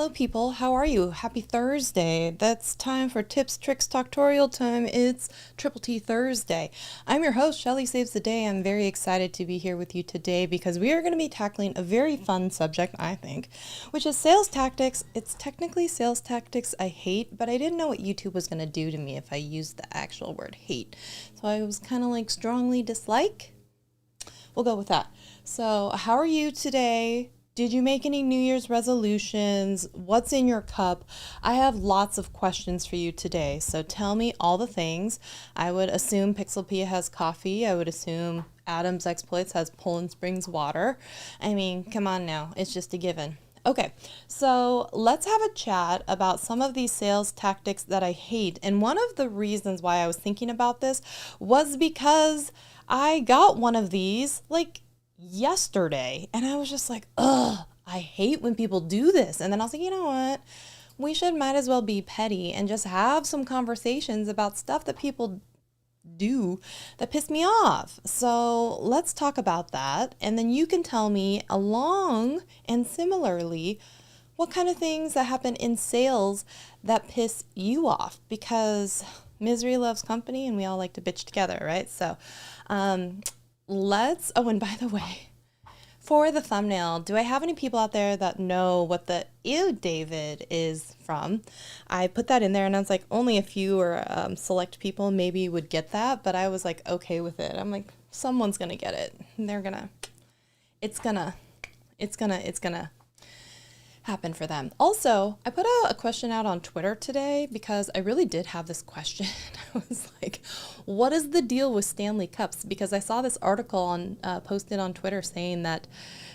Hello people, how are you? Happy Thursday. That's time for tips, tricks, talktorial time. It's Triple T Thursday. I'm your host, Shelly Saves the Day. I'm very excited to be here with you today because we are going to be tackling a very fun subject, I think, which is sales tactics. It's technically sales tactics I hate, but I didn't know what YouTube was going to do to me if I used the actual word hate. So I was kind of like strongly dislike. We'll go with that. So how are you today? Did you make any New Year's resolutions? What's in your cup? I have lots of questions for you today. So tell me all the things. I would assume Pixelpia has coffee. I would assume Adam's Exploits has Poland Springs water. I mean, come on now. It's just a given. Okay, so let's have a chat about some of these sales tactics that I hate. And one of the reasons why I was thinking about this was because I got one of these like yesterday and I was just like, ugh, I hate when people do this. And then I was like, you know what? We might as well be petty and just have some conversations about stuff that people do that piss me off. So let's talk about that. And then you can tell me along and similarly, what kind of things that happen in sales that piss you off, because misery loves company and we all like to bitch together, right? So, and by the way, for the thumbnail, do I have any people out there that know what the Ew David is from? I put that in there and I was like, only a few or select people maybe would get that, but I was like, okay with it. I'm like, someone's gonna get it. And it's gonna happen for them. Also, I put a question out on Twitter today because I really did have this question. I was like, what is the deal with Stanley Cups? Because I saw this article posted on Twitter saying that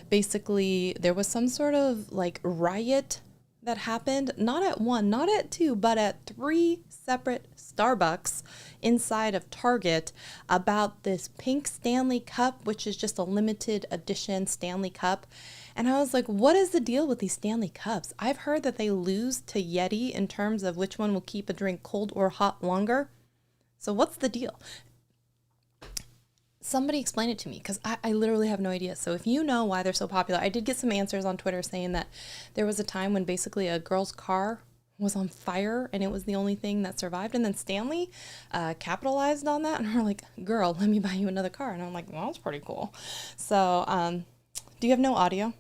basically there was some sort of like riot that happened, not at one, not at two, but at three separate Starbucks inside of Target about this pink Stanley Cup, which is just a limited edition Stanley Cup. And I was like, what is the deal with these Stanley Cups? I've heard that they lose to Yeti in terms of which one will keep a drink cold or hot longer. So what's the deal? Somebody explain it to me, because I literally have no idea. So if you know why they're so popular, I did get some answers on Twitter saying that there was a time when basically a girl's car was on fire and it was the only thing that survived. And then Stanley capitalized on that. And we're like, girl, let me buy you another car. And I'm like, well, that's pretty cool. So do you have no audio?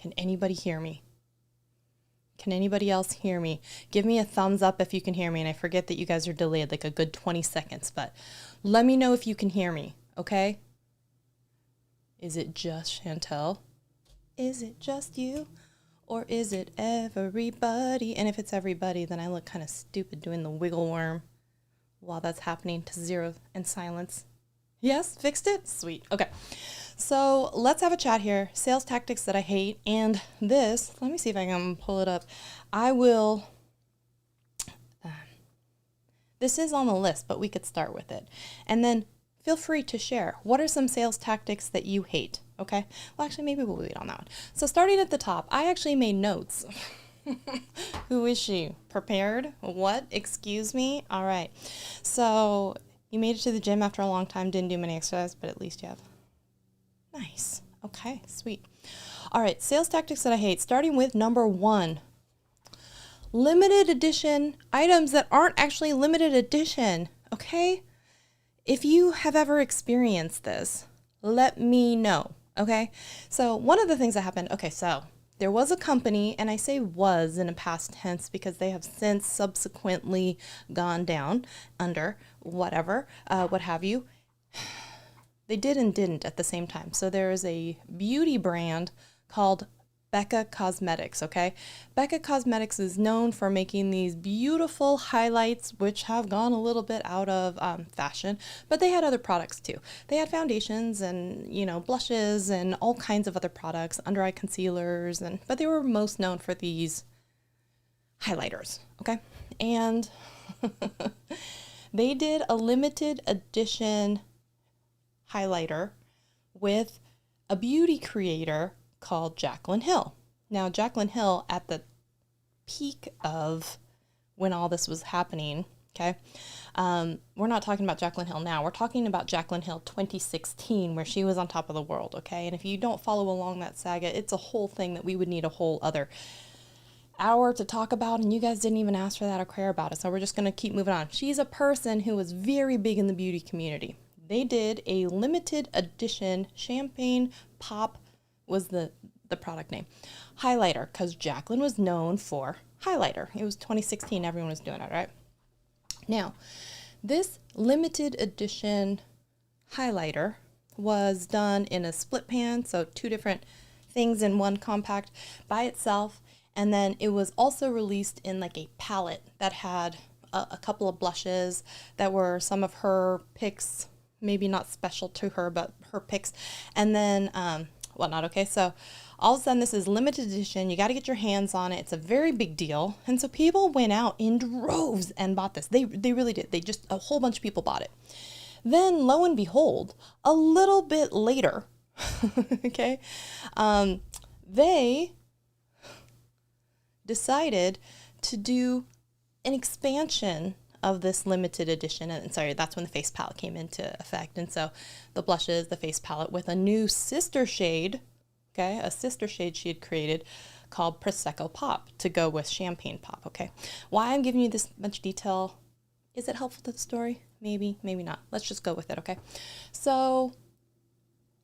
Can anybody hear me? Can anybody else hear me? Give me a thumbs up if you can hear me. And I forget that you guys are delayed like a good 20 seconds, but let me know if you can hear me, okay? Is it just Chantel? Is it just you? Or is it everybody? And if it's everybody, then I look kind of stupid doing the wiggle worm while that's happening to zero and silence. Yes, fixed it? Sweet. Okay. So let's have a chat here. Sales tactics that I hate. And this, let me see if I can pull it up. This is on the list, but we could start with it. And then feel free to share. What are some sales tactics that you hate? Okay. Well, actually, maybe we'll wait on that one. So starting at the top, I actually made notes. Who is she? Prepared? What? Excuse me? All right. So you made it to the gym after a long time, didn't do many exercises, but at least you have. Nice. Okay, sweet. All right, sales tactics that I hate, starting with number 1. Limited edition items that aren't actually limited edition, okay? If you have ever experienced this, let me know, okay? So one of the things that happened, so there was a company, and I say was in a past tense because they have since subsequently gone down under whatever, what have you. They did and didn't at the same time. So there is a beauty brand called Becca Cosmetics, okay? Becca Cosmetics is known for making these beautiful highlights, which have gone a little bit out of fashion, but they had other products too. They had foundations and, blushes and all kinds of other products, under eye concealers, but they were most known for these highlighters, okay? And they did a limited edition highlighter with a beauty creator called Jaclyn Hill. Now, Jaclyn Hill, at the peak of when all this was happening, Okay. We're not talking about Jaclyn Hill now. We're talking about Jaclyn Hill 2016, where she was on top of the world. Okay. And if you don't follow along that saga, it's a whole thing that we would need a whole other hour to talk about, and you guys didn't even ask for that or care about it, so we're just going to keep moving on. She's a person who was very big in the beauty community. They did a limited edition champagne pop was the product name highlighter, because Jaclyn was known for highlighter. It was 2016, everyone was doing it, right? Now this limited edition highlighter was done in a split pan, so two different things in one compact by itself. And then it was also released in like a palette that had a couple of blushes that were some of her picks, maybe not special to her, but her picks. And then whatnot. Okay, so all of a sudden this is limited edition. You got to get your hands on it. It's a very big deal. And so people went out in droves and bought this. They really did. A whole bunch of people bought it. Then lo and behold, a little bit later, okay, they decided to do an expansion of this limited edition. And sorry, that's when the face palette came into effect. And so the blushes, the face palette with a new sister shade, okay, a sister shade she had created called Prosecco Pop to go with Champagne Pop, okay. Why I'm giving you this much detail, is it helpful to the story? Maybe, maybe not. Let's just go with it, okay. So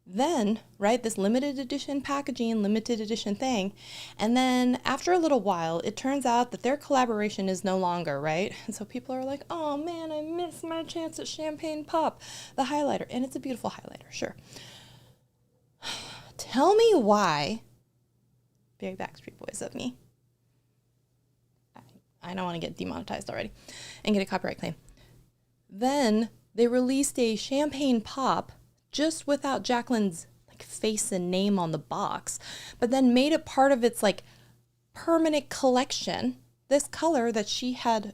then, right, this limited edition packaging, limited edition thing, and then after a little while, it turns out that their collaboration is no longer, right? And so people are like, oh man, I missed my chance at Champagne Pop, the highlighter. And it's a beautiful highlighter, sure. Tell me why, very Backstreet Boys of me, I don't want to get demonetized already and get a copyright claim. Then they released a Champagne Pop just without Jaclyn's like face and name on the box, but then made it part of its like permanent collection, this color that she had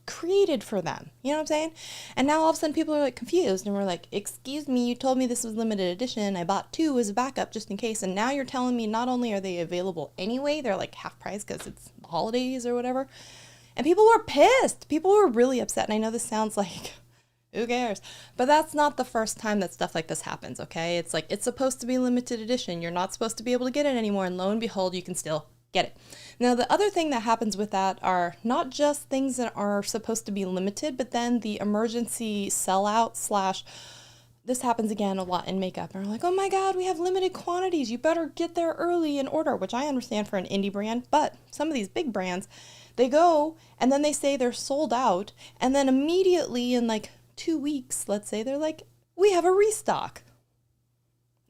created for them. You know what I'm saying? And now all of a sudden people are like confused and we're like, excuse me, you told me this was limited edition. I bought two as a backup just in case. And now you're telling me not only are they available anyway, they're like half price because it's the holidays or whatever. And people were pissed. People were really upset. And I know this sounds like, who cares? But that's not the first time that stuff like this happens, okay? It's like, it's supposed to be limited edition. You're not supposed to be able to get it anymore. And lo and behold, you can still get it. Now, the other thing that happens with that are not just things that are supposed to be limited, but then the emergency sellout slash, this happens again a lot in makeup. And we're like, oh my God, we have limited quantities. You better get there early and order, which I understand for an indie brand. But some of these big brands, they go and then they say they're sold out. And then immediately in like 2 weeks, let's say, they're like, we have a restock.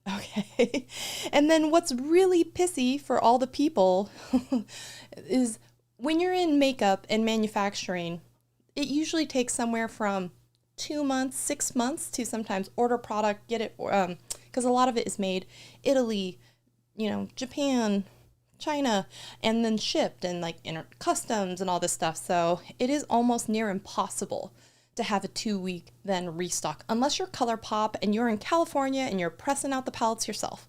Okay. And then what's really pissy for all the people is when you're in makeup and manufacturing, it usually takes somewhere from 2 months, 6 months to sometimes order product, get it, because a lot of it is made Italy, Japan, China, and then shipped and like customs and all this stuff. So it is almost near impossible to have a 2-week then restock unless you're ColourPop and you're in California and you're pressing out the palettes yourself,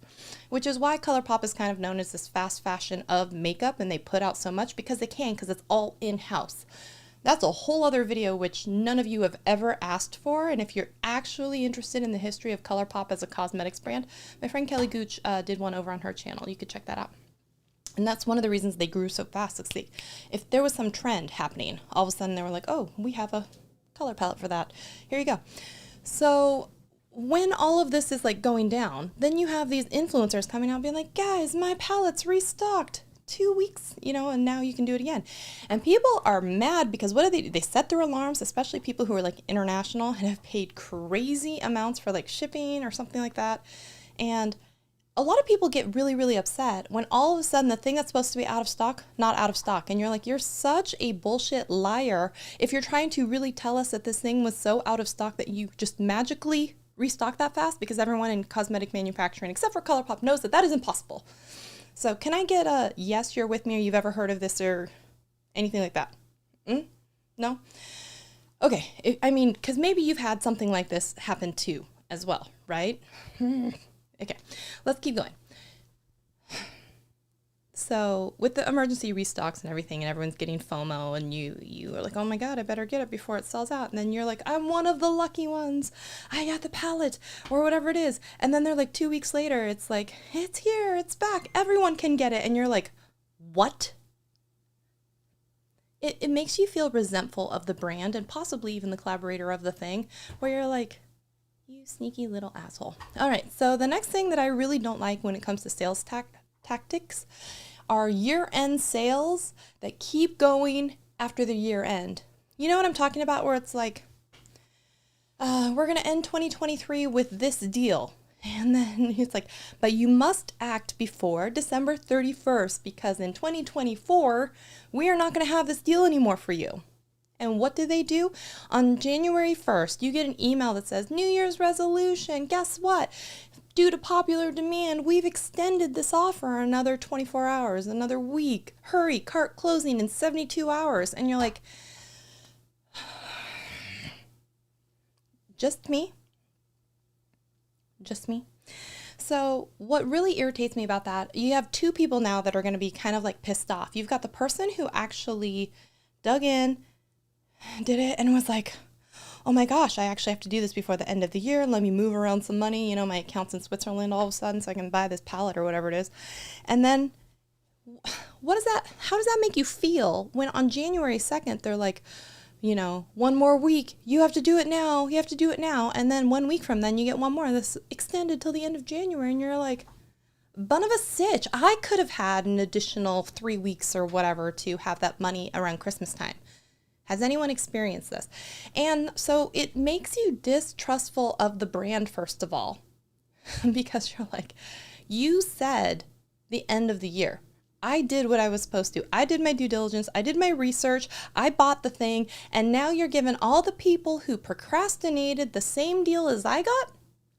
which is why ColourPop is kind of known as this fast fashion of makeup, and they put out so much because they can, because it's all in-house. That's a whole other video which none of you have ever asked for, and if you're actually interested in the history of ColourPop as a cosmetics brand, my friend Kelly Gooch did one over on her channel. You could check that out. And that's one of the reasons they grew so fast. If there was some trend happening, all of a sudden they were like, oh, we have a color palette for that. Here you go. So when all of this is like going down, then you have these influencers coming out being like, guys, my palette's restocked 2 weeks, and now you can do it again. And people are mad because what do? They set their alarms, especially people who are like international and have paid crazy amounts for like shipping or something like that. And a lot of people get really, really upset when all of a sudden the thing that's supposed to be out of stock, not out of stock. And you're like, you're such a bullshit liar if you're trying to really tell us that this thing was so out of stock that you just magically restock that fast, because everyone in cosmetic manufacturing, except for ColourPop, knows that that is impossible. So can I get a yes, you're with me, or you've ever heard of this or anything like that? No? Okay. Because maybe you've had something like this happen too as well, right? Okay, let's keep going. So with the emergency restocks and everything, and everyone's getting FOMO, and you are like, oh my God, I better get it before it sells out. And then you're like, I'm one of the lucky ones. I got the pallet or whatever it is. And then they're like 2 weeks later, it's like, it's here, it's back. Everyone can get it. And you're like, what? It makes you feel resentful of the brand and possibly even the collaborator of the thing, where you're like, you sneaky little asshole. All right. So the next thing that I really don't like when it comes to sales tactics are year-end sales that keep going after the year end. You know what I'm talking about? Where it's like, we're going to end 2023 with this deal. And then it's like, but you must act before December 31st because in 2024, we are not going to have this deal anymore for you. And what do they do? On January 1st, you get an email that says, New Year's resolution. Guess what? Due to popular demand, we've extended this offer another 24 hours, another week. Hurry, cart closing in 72 hours. And you're like, just me? Just me? So what really irritates me about that, you have two people now that are going to be kind of like pissed off. You've got the person who actually dug in, did it, and was like, oh my gosh, I actually have to do this before the end of the year. Let me move around some money. You know, my account's in Switzerland all of a sudden so I can buy this pallet or whatever it is. And then how does that make you feel when on January 2nd, they're like, you know, one more week, you have to do it now. You have to do it now. And then 1 week from then you get one more. This extended till the end of January. And you're like, bun of a sitch. I could have had an additional 3 weeks or whatever to have that money around Christmas time. Has anyone experienced this? And so it makes you distrustful of the brand, first of all, because you're like, you said the end of the year. I did what I was supposed to. I did my due diligence. I did my research. I bought the thing. And now you're giving all the people who procrastinated the same deal as I got?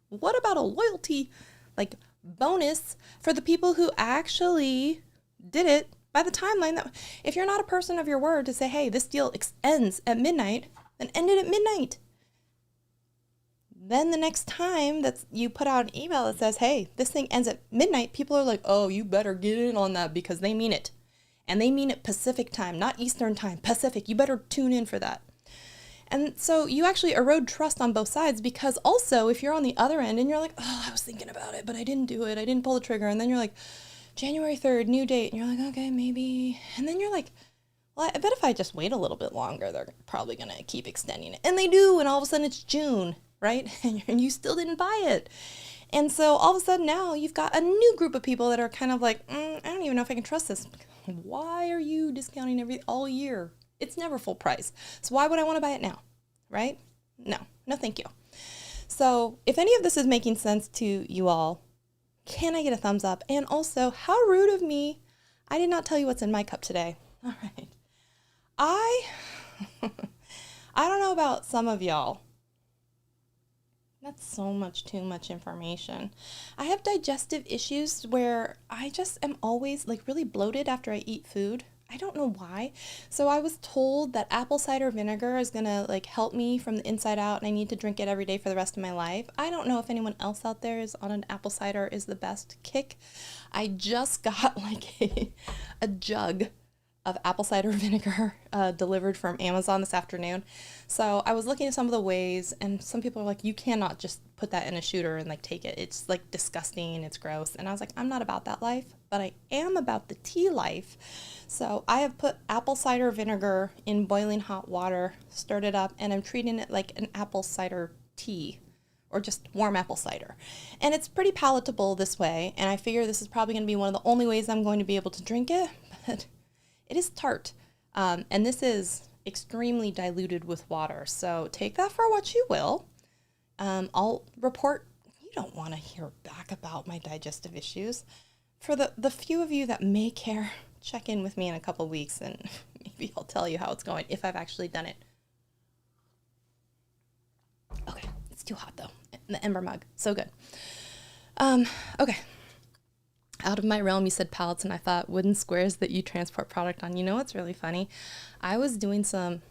What about a loyalty like bonus for the people who actually did it by the timeline that if you're not a person of your word to say, hey, this deal ends at midnight, then end it at midnight. Then the next time that you put out an email that says, hey, this thing ends at midnight, people are like, oh, you better get in on that because they mean it. And they mean it Pacific time, not Eastern time, Pacific. You better tune in for that. And so you actually erode trust on both sides because also if you're on the other end and you're like, oh, I was thinking about it, but I didn't do it. I didn't pull the trigger. And then you're like, January 3rd, new date. And you're like, okay, maybe. And then you're like, well, I bet if I just wait a little bit longer, they're probably going to keep extending it. And they do. And all of a sudden it's June, right? And you still didn't buy it. And so all of a sudden now you've got a new group of people that are kind of like, I don't even know if I can trust this. Why are you discounting all year? It's never full price. So why would I want to buy it now? Right? No, thank you. So if any of this is making sense to you all, can I get a thumbs up? And also, how rude of me. I did not tell you what's in my cup today. All right. I don't know about some of y'all. That's so much too much information. I have digestive issues where I just am always like really bloated after I eat food. I don't know why. So I was told that apple cider vinegar is going to like help me from the inside out and I need to drink it every day for the rest of my life. I don't know if anyone else out there is on an apple cider is the best kick. I just got like a jug of apple cider vinegar delivered from Amazon this afternoon. So I was looking at some of the ways and some people are like, you cannot just put that in a shooter and like take it. It's like disgusting. It's gross. And I was like, I'm not about that life, but I am about the tea life. So I have put apple cider vinegar in boiling hot water, stirred it up, and I'm treating it like an apple cider tea or just warm apple cider. And it's pretty palatable this way. And I figure this is probably going to be one of the only ways I'm going to be able to drink it, but it is tart. And this is extremely diluted with water. So take that for what you will. I'll report. You don't want to hear back about my digestive issues. For the few of you that may care, check in with me in a couple weeks and maybe I'll tell you how it's going if I've actually done it. Okay, it's too hot though. The Ember mug, so good. Okay. Out of my realm, you said pallets, and I thought wooden squares that you transport product on. You know what's really funny? I was doing some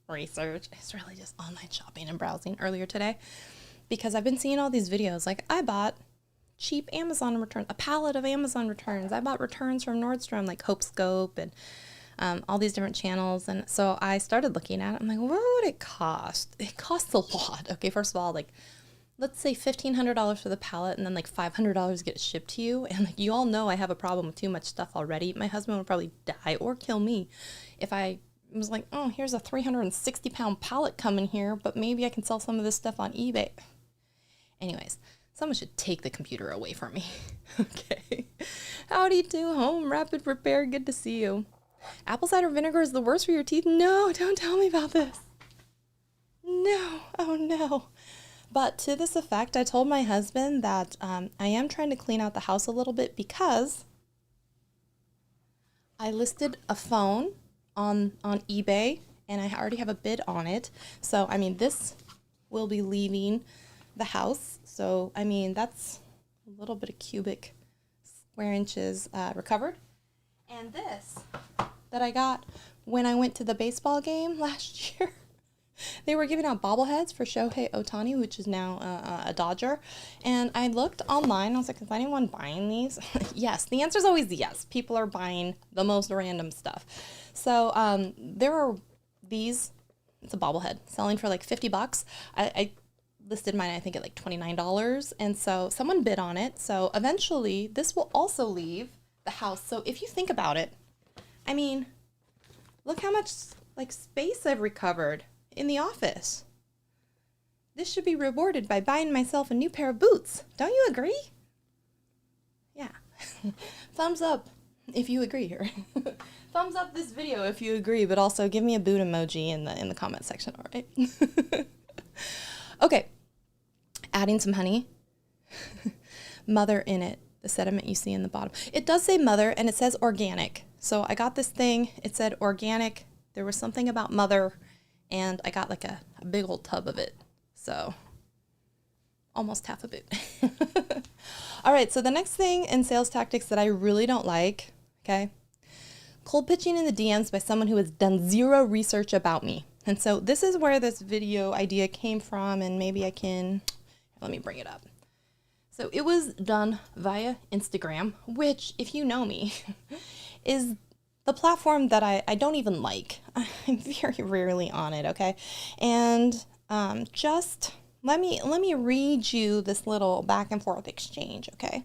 research. It's really just online shopping and browsing earlier today because I've been seeing all these videos. Like I bought cheap Amazon returns, a pallet of Amazon returns. I bought returns from Nordstrom, like Hope Scope and all these different channels. And so I started looking at it. I'm like, what would it cost? It costs a lot. Okay, first of all, like, let's say $1,500 for the pallet and then like $500 get shipped to you. And like, you all know I have a problem with too much stuff already. My husband would probably die or kill me if I was like, oh, here's a 360-pound pallet coming here, but maybe I can sell some of this stuff on eBay. Anyways, someone should take the computer away from me. Okay. Howdy do, home rapid repair. Good to see you. Apple cider vinegar is the worst for your teeth. No, don't tell me about this. No, oh no. But to this effect, I told my husband that I am trying to clean out the house a little bit because I listed a phone on eBay and I already have a bid on it. So, I mean, this will be leaving the house. So, I mean, that's a little bit of cubic square inches recovered. And this that I got when I went to the baseball game last year, they were giving out bobbleheads for Shohei Ohtani, which is now a Dodger. And I looked online. I was like, is anyone buying these? Yes. The answer is always yes. People are buying the most random stuff. So there are these. It's a bobblehead selling for like $50. I listed mine, I think, at like $29. And so someone bid on it. So eventually this will also leave the house. So if you think about it, I mean, look how much like space I've recovered in the office. This should be rewarded by buying myself a new pair of boots. Don't you agree? Yeah. Thumbs up if you agree here. Thumbs up this video if you agree, but also give me a boot emoji in the comment section, all right? Okay. Adding some honey. Mother in it, the sediment you see in the bottom. It does say mother and it says organic. So I got this thing, it said organic. There was something about mother and I got like a big old tub of it. So almost half a boot. All right, so the next thing in sales tactics that I really don't like, okay, cold pitching in the DMs by someone who has done zero research about me. And so this is where this video idea came from, and maybe I can, let me bring it up. So it was done via Instagram, which, if you know me, is the platform that I don't even like. I'm very rarely on it, okay? And just let me read you this little back and forth exchange, okay?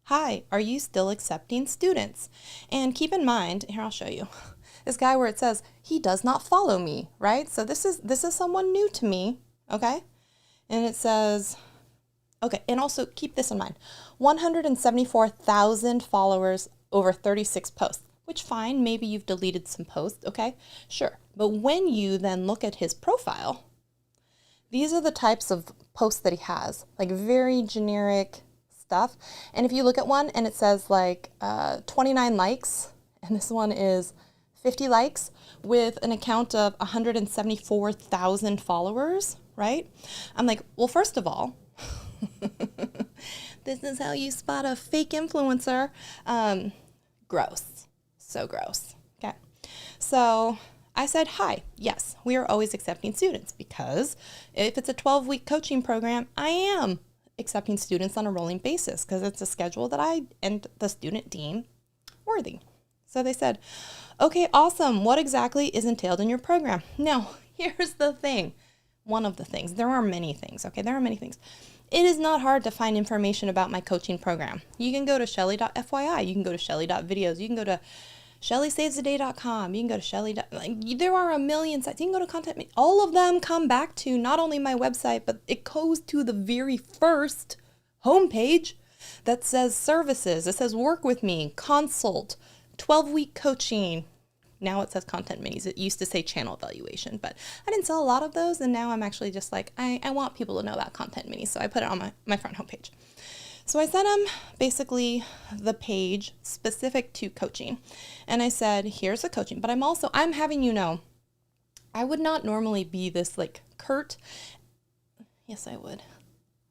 Hi, are you still accepting students? And keep in mind, here I'll show you, this guy where it says he does not follow me, right? So this is someone new to me, okay? And it says, okay, and also keep this in mind, 174,000 followers over 36 posts, which fine, maybe you've deleted some posts, okay? Sure, but when you then look at his profile, these are the types of posts that he has, like very generic stuff. And if you look at one and it says like 29 likes, and this one is 50 likes with an account of 174,000 followers, right? I'm like, well, first of all, this is how you spot a fake influencer. Gross. So gross. Okay. So I said, hi, yes, we are always accepting students because if it's a 12-week coaching program, I am accepting students on a rolling basis because it's a schedule that I and the student deem worthy. So they said, okay, awesome. What exactly is entailed in your program? Now, here's the thing. One of the things. There are many things, okay? There are many things. It is not hard to find information about my coaching program. You can go to shelly.fyi. You can go to shelly.videos. You can go to ShellySavesTheDay.com. You can go to Shelly. Like, there are a million sites. You can go to content. All of them come back to not only my website, but it goes to the very first homepage that says services. It says work with me, consult, 12-week coaching. Now it says content minis. It used to say channel evaluation, but I didn't sell a lot of those. And now I'm actually just like, I want people to know about content minis. So I put it on my front homepage. So I sent them basically the page specific to coaching. And I said, here's the coaching, but I'm having you know, I would not normally be this like curt. Yes, I would.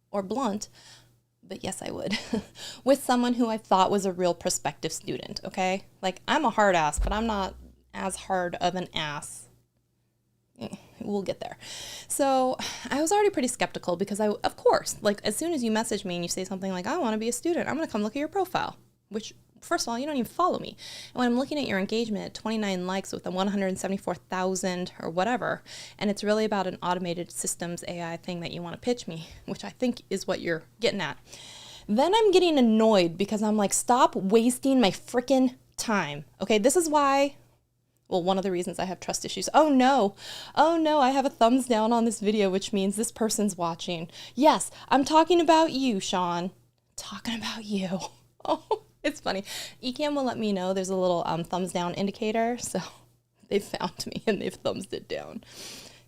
Or blunt, but yes, I would. With someone who I thought was a real prospective student, okay? Like, I'm a hard ass, but I'm not as hard of an ass. We'll get there. So I was already pretty skeptical because of course, like as soon as you message me and you say something like, I want to be a student, I'm going to come look at your profile, which first of all, you don't even follow me. And when I'm looking at your engagement at 29 likes with the 174,000 or whatever, and it's really about an automated systems AI thing that you want to pitch me, which I think is what you're getting at. Then I'm getting annoyed because I'm like, stop wasting my freaking time. Okay, this is why, well, one of the reasons I have trust issues. Oh no, I have a thumbs down on this video, which means this person's watching. Yes, I'm talking about you, Sean. Talking about you. Oh, it's funny. Ecamm will let me know there's a little thumbs down indicator, so they found me and they've thumbs it down.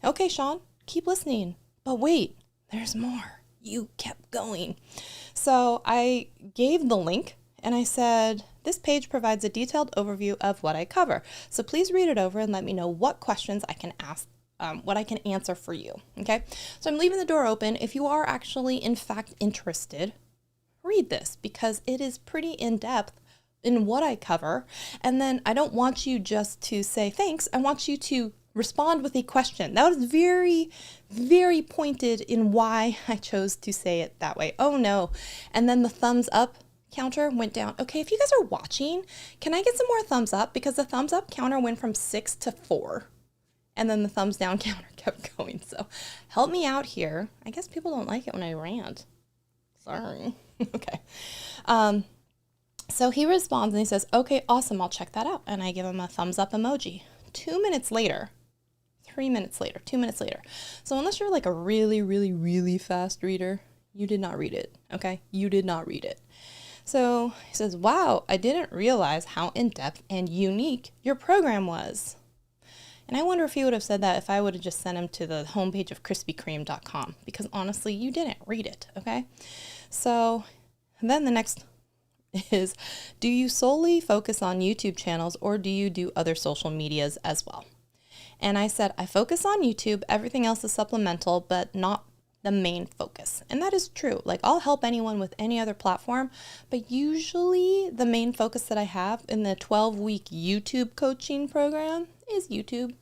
Okay, Sean, keep listening. But wait, there's more. You kept going. So I gave the link and I said, this page provides a detailed overview of what I cover. So please read it over and let me know what questions I can ask, what I can answer for you. Okay. So I'm leaving the door open. If you are actually in fact interested, read this because it is pretty in depth in what I cover. And then I don't want you just to say thanks. I want you to respond with a question. That was very, very pointed in why I chose to say it that way. Oh no. And then the thumbs up counter went down. Okay, if you guys are watching, can I get some more thumbs up? Because the thumbs up counter went from 6 to 4. And then the thumbs down counter kept going. So help me out here. I guess people don't like it when I rant. Sorry. Okay. So he responds and he says, okay, awesome. I'll check that out. And I give him a thumbs up emoji. 2 minutes later, 3 minutes later, 2 minutes later. So unless you're like a really, really, really fast reader, you did not read it. Okay. You did not read it. So he says, wow, I didn't realize how in-depth and unique your program was. And I wonder if he would have said that if I would have just sent him to the homepage of krispykreme.com, because honestly, you didn't read it, okay? So then the next is, do you solely focus on YouTube channels or do you do other social medias as well? And I said, I focus on YouTube. Everything else is supplemental, but not the main focus. And that is true. Like I'll help anyone with any other platform, but usually the main focus that I have in the 12-week YouTube coaching program is YouTube.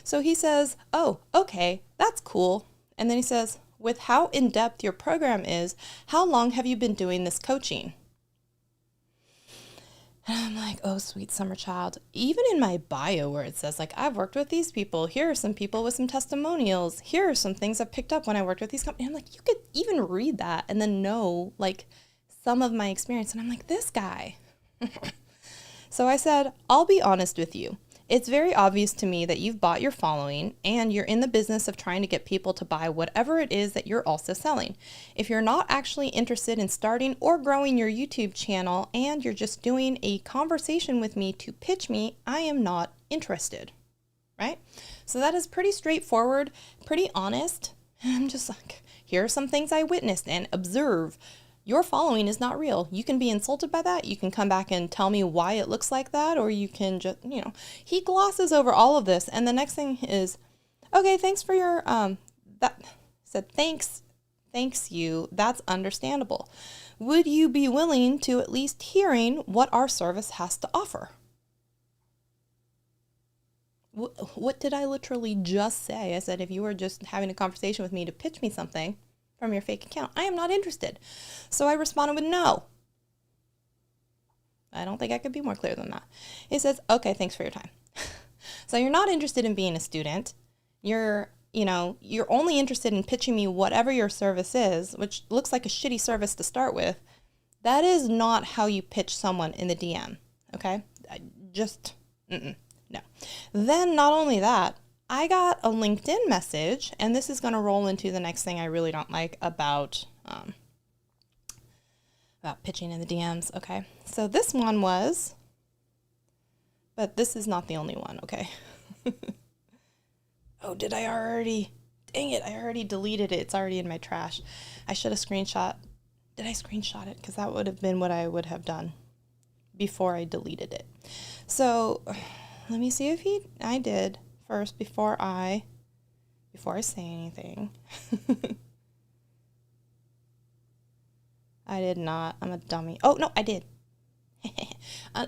So he says, oh, okay, that's cool. And then he says, with how in-depth your program is, how long have you been doing this coaching? And I'm like, oh, sweet summer child. Even in my bio where it says, like, I've worked with these people. Here are some people with some testimonials. Here are some things I've picked up when I worked with these companies. I'm like, you could even read that and then know, like, some of my experience. And I'm like, this guy. So I said, I'll be honest with you. It's very obvious to me that you've bought your following and you're in the business of trying to get people to buy whatever it is that you're also selling. If you're not actually interested in starting or growing your YouTube channel and you're just doing a conversation with me to pitch me, I am not interested, right? So that is pretty straightforward, pretty honest. And I'm just like, here are some things I witnessed and observe. Your following is not real. You can be insulted by that. You can come back and tell me why it looks like that, or you can just, he glosses over all of this. And the next thing is, okay, thanks for your, that said, thanks you. That's understandable. Would you be willing to at least hearing what our service has to offer? What did I literally just say? I said, if you were just having a conversation with me to pitch me something from your fake account, I am not interested. So I responded with no. I don't think I could be more clear than that. He says, okay, thanks for your time. So you're not interested in being a student. You're only interested in pitching me whatever your service is, which looks like a shitty service to start with. That is not how you pitch someone in the DM. Okay. No. Then not only that, I got a LinkedIn message, and this is going to roll into the next thing I really don't like about pitching in the DMs. Okay. So this one was, but this is not the only one. Okay. Oh, did I already? Dang it. I already deleted it. It's already in my trash. I should have screenshot. Did I screenshot it? Because that would have been what I would have done before I deleted it. So let me see if I did first before I say anything. I did not. I'm a dummy. Oh, no, I did.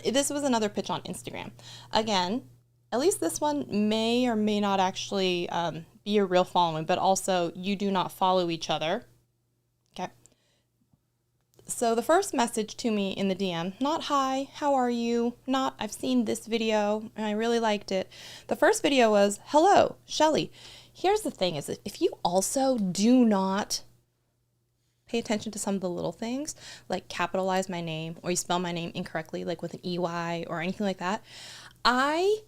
This was another pitch on Instagram. Again, at least this one may or may not actually be a real following, but also you do not follow each other. Okay. So the first message to me in the DM, not hi, how are you? Not I've seen this video and I really liked it. The first video was, hello, Shelly. Here's the thing is that if you also do not pay attention to some of the little things, like capitalize my name or you spell my name incorrectly, like with an EY or anything like that, I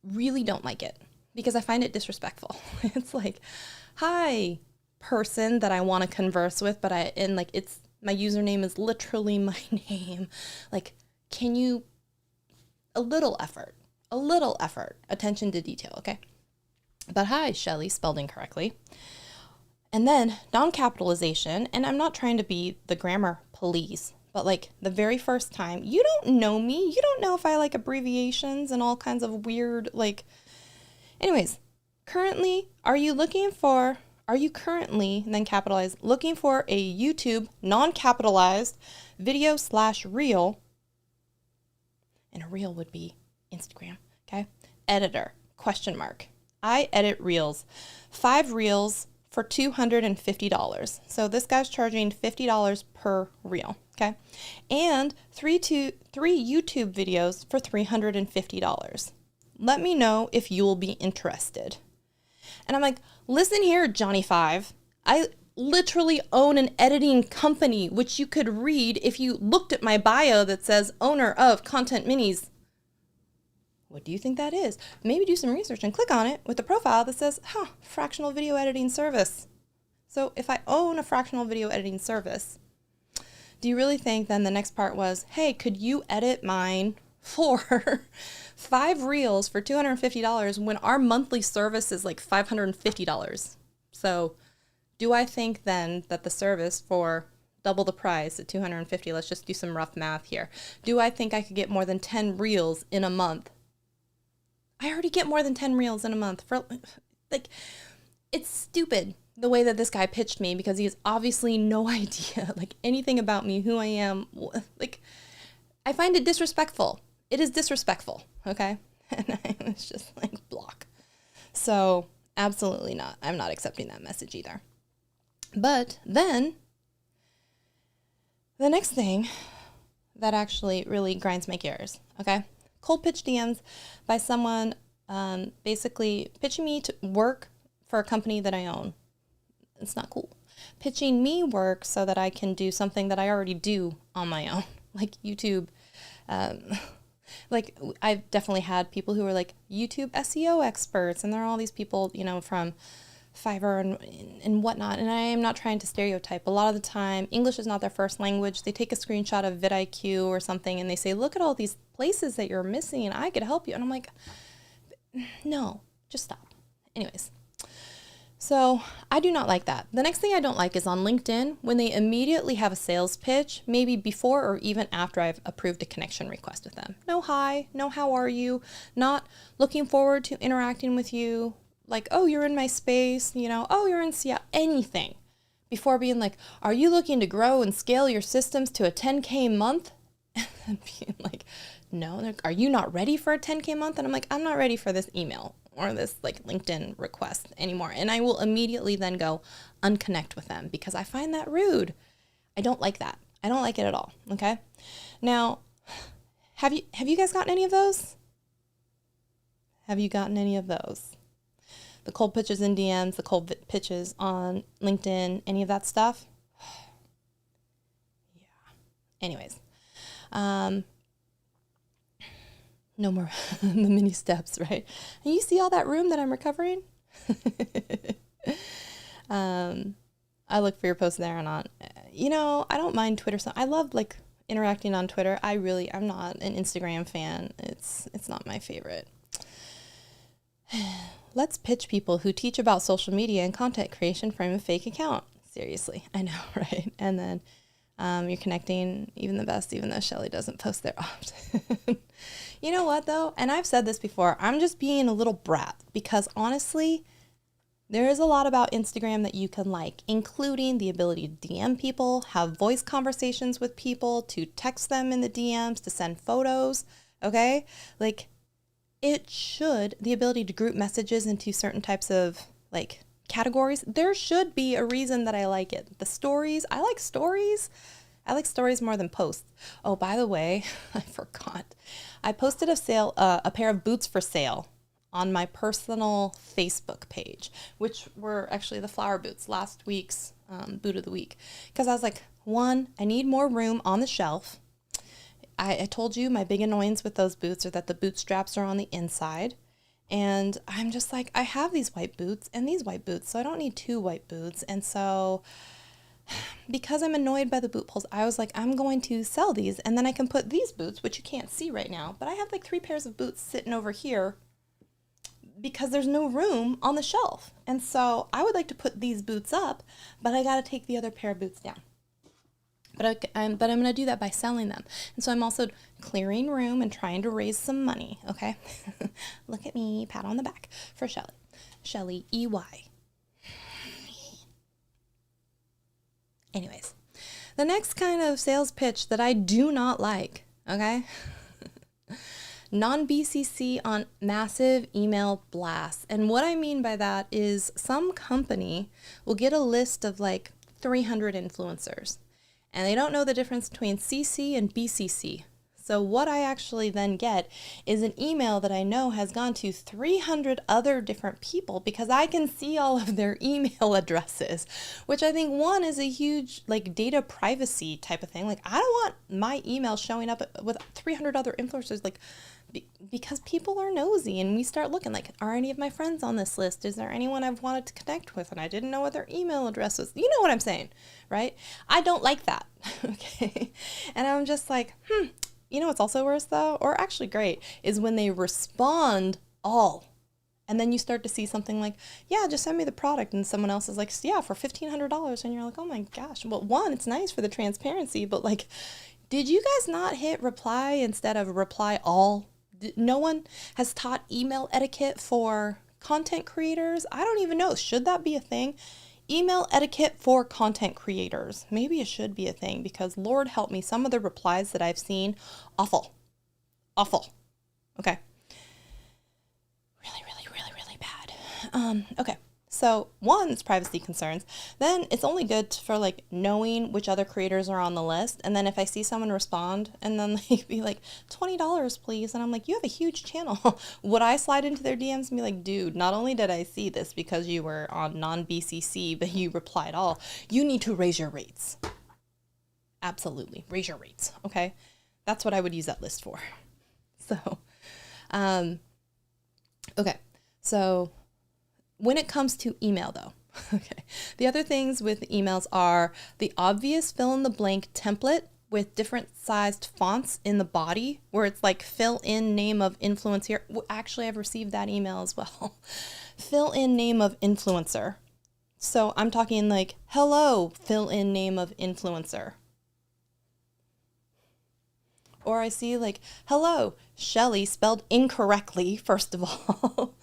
really don't like it because I find it disrespectful. It's like, hi, person that I want to converse with, but it's my username is literally my name. Like, can you, a little effort, attention to detail, okay? But hi, Shelly, spelled incorrectly. And then non-capitalization, and I'm not trying to be the grammar police, but like the very first time, you don't know me. You don't know if I like abbreviations and all kinds of weird, like, anyways, currently, are you currently, and then capitalize, looking for a YouTube non-capitalized video/reel, and a reel would be Instagram, okay? Editor, ? I edit reels, 5 reels for $250. So this guy's charging $50 per reel, okay? And three YouTube videos for $350. Let me know if you will be interested. And I'm like, listen here, Johnny Five. I literally own an editing company, which you could read if you looked at my bio that says owner of Content Minis. What do you think that is? Maybe do some research and click on it with the profile that says, fractional video editing service. So if I own a fractional video editing service, do you really think then the next part was, hey, could you edit mine for 5 reels for $250 when our monthly service is like $550? So do I think then that the service for double the price at $250, let's just do some rough math here. Do I think I could get more than 10 reels in a month? I already get more than 10 reels in a month for, like, it's stupid the way that this guy pitched me because he has obviously no idea, like, anything about me, who I am. Like, I find it disrespectful. It is disrespectful, okay? And I was just like, block. So, absolutely not. I'm not accepting that message either. But then, the next thing that actually really grinds my gears, okay? Cold pitch DMs by someone basically pitching me to work for a company that I own. It's not cool. Pitching me work so that I can do something that I already do on my own, like YouTube. Like I've definitely had people who are like YouTube SEO experts, and there are all these people, you know, from Fiverr and whatnot. And I am not trying to stereotype. A lot of the time, English is not their first language. They take a screenshot of vidIQ or something and they say, look at all these places that you're missing and I could help you. And I'm like, no, just stop. Anyways, so I do not like that. The next thing I don't like is on LinkedIn when they immediately have a sales pitch, maybe before or even after I've approved a connection request with them. No hi, no how are you, not looking forward to interacting with you. Like, oh, you're in my space, you know, oh, you're in Seattle, anything. Before being like, are you looking to grow and scale your systems to a 10K month? And being like, no, are you not ready for a 10K month? And I'm like, I'm not ready for this email or this like LinkedIn request anymore. And I will immediately then go unconnect with them because I find that rude. I don't like that. I don't like it at all. Okay. Now, have you guys gotten any of those? Have you gotten any of those? The cold pitches in DMs, the cold pitches on LinkedIn, any of that stuff? Yeah. Anyways, no more the mini steps, right? And you see all that room that I'm recovering? I look for your posts there and on. You know, I don't mind Twitter. So I love like interacting on Twitter. I'm not an Instagram fan. It's not my favorite. Let's pitch people who teach about social media and content creation from a fake account. Seriously, I know, right? And then you're connecting even the best, even though Shelly doesn't post there often. You know what, though? And I've said this before. I'm just being a little brat because, honestly, there is a lot about Instagram that you can like, including the ability to DM people, have voice conversations with people, to text them in the DMs, to send photos, okay? Like, it should, the ability to group messages into certain types of like categories, there should be a reason that I like it. The stories, I like stories. I like stories more than posts. Oh, by the way, I forgot. I posted a pair of boots for sale on my personal Facebook page, which were actually the flower boots, last week's boot of the week. Because I was like, one, I need more room on the shelf. I told you my big annoyance with those boots are that the boot straps are on the inside. And I'm just like, I have these white boots and these white boots, so I don't need two white boots. And so because I'm annoyed by the boot poles, I was like, I'm going to sell these and then I can put these boots, which you can't see right now, but I have like 3 pairs of boots sitting over here because there's no room on the shelf. And so I would like to put these boots up, but I got to take the other pair of boots down. But I'm going to do that by selling them. And so I'm also clearing room and trying to raise some money, okay? Look at me, pat on the back for Shelly. Shelly, EY. Anyways, the next kind of sales pitch that I do not like, okay? Non-BCC on massive email blasts. And what I mean by that is some company will get a list of like 300 influencers, and they don't know the difference between CC and BCC. So what I actually then get is an email that I know has gone to 300 other different people because I can see all of their email addresses, which I think one is a huge like data privacy type of thing. Like I don't want my email showing up with 300 other influencers, like because people are nosy and we start looking like, are any of my friends on this list? Is there anyone I've wanted to connect with and I didn't know what their email address was? You know what I'm saying, right? I don't like that. Okay. And I'm just like, You know what's also worse though, or actually great, is when they respond all. And then you start to see something like, yeah, just send me the product. And someone else is like, yeah, for $1,500. And you're like, oh my gosh. Well, one, it's nice for the transparency, but like, did you guys not hit reply instead of reply all? No one has taught email etiquette for content creators. I don't even know. Should that be a thing? Email etiquette for content creators. Maybe it should be a thing because Lord help me, some of the replies that I've seen, awful. Okay. Really bad. Okay. So one, it's privacy concerns. Then it's only good for like knowing which other creators are on the list. And then if I see someone respond and then they be like, $20, please. And I'm like, you have a huge channel. Would I slide into their DMs and be like, dude, not only did I see this because you were on non-BCC, but you replied all, you need to raise your rates. Absolutely. Raise your rates. Okay. That's what I would use that list for. So, okay. So, when it comes to email though, okay, the other things with emails are the obvious fill in the blank template with different sized fonts in the body where it's like fill in name of influencer. Actually, I've received that email as well. Fill in name of influencer. So I'm talking like, hello, fill in name of influencer. Or I see like, hello, Shelly spelled incorrectly, first of all,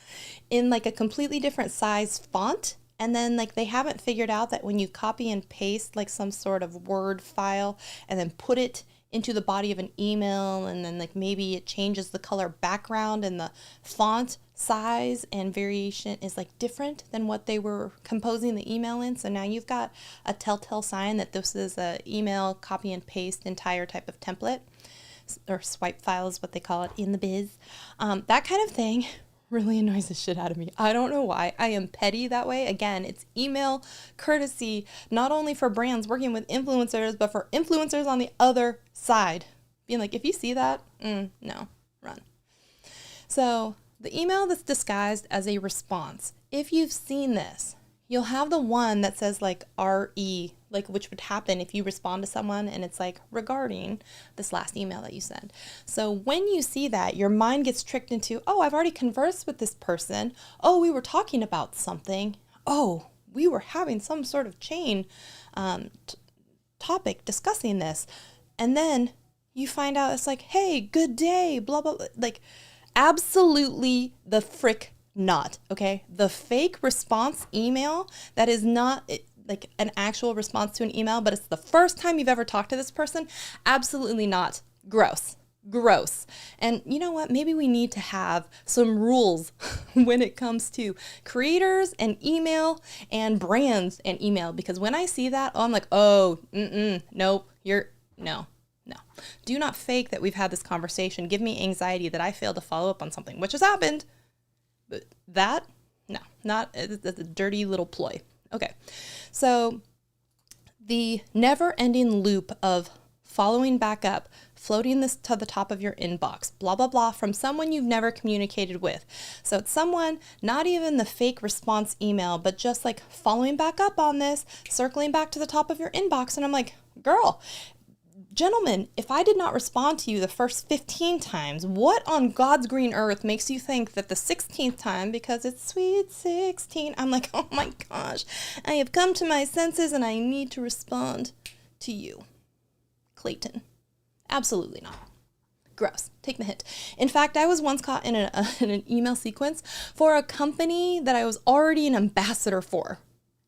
in like a completely different size font. And then like they haven't figured out that when you copy and paste like some sort of Word file and then put it into the body of an email and then like maybe it changes the color background and the font size and variation is like different than what they were composing the email in. So now you've got a telltale sign that this is a email copy and paste entire type of template. Or swipe file is what they call it in the biz. That kind of thing really annoys the shit out of me. I don't know why. I am petty that way. Again, it's email courtesy, not only for brands working with influencers, but for influencers on the other side. Being like, if you see that, no, run. So the email that's disguised as a response, if you've seen this, you'll have the one that says like RE, like which would happen if you respond to someone and it's like regarding this last email that you sent. So when you see that, your mind gets tricked into, oh, I've already conversed with this person. Oh, we were talking about something. Oh, we were having some sort of chain topic discussing this. And then you find out it's like, hey, good day, blah, blah, blah. Like absolutely the frick not, okay? The fake response email that is not like an actual response to an email, but it's the first time you've ever talked to this person, absolutely not. Gross. Gross. And you know what? Maybe we need to have some rules when it comes to creators and email and brands and email, because when I see that, I'm like, oh, nope, no. Do not fake that we've had this conversation. Give me anxiety that I failed to follow up on something, which has happened. But that, no, not a dirty little ploy. Okay. So the never ending loop of following back up, floating this to the top of your inbox, blah, blah, blah, from someone you've never communicated with. So it's someone, not even the fake response email, but just like following back up on this, circling back to the top of your inbox. And I'm like, girl, gentlemen, if I did not respond to you the first 15 times, what on God's green earth makes you think that the 16th time, because it's sweet 16, I'm like, oh my gosh, I have come to my senses and I need to respond to you. Clayton. Absolutely not. Gross. Take the hint. In fact, I was once caught in an email sequence for a company that I was already an ambassador for.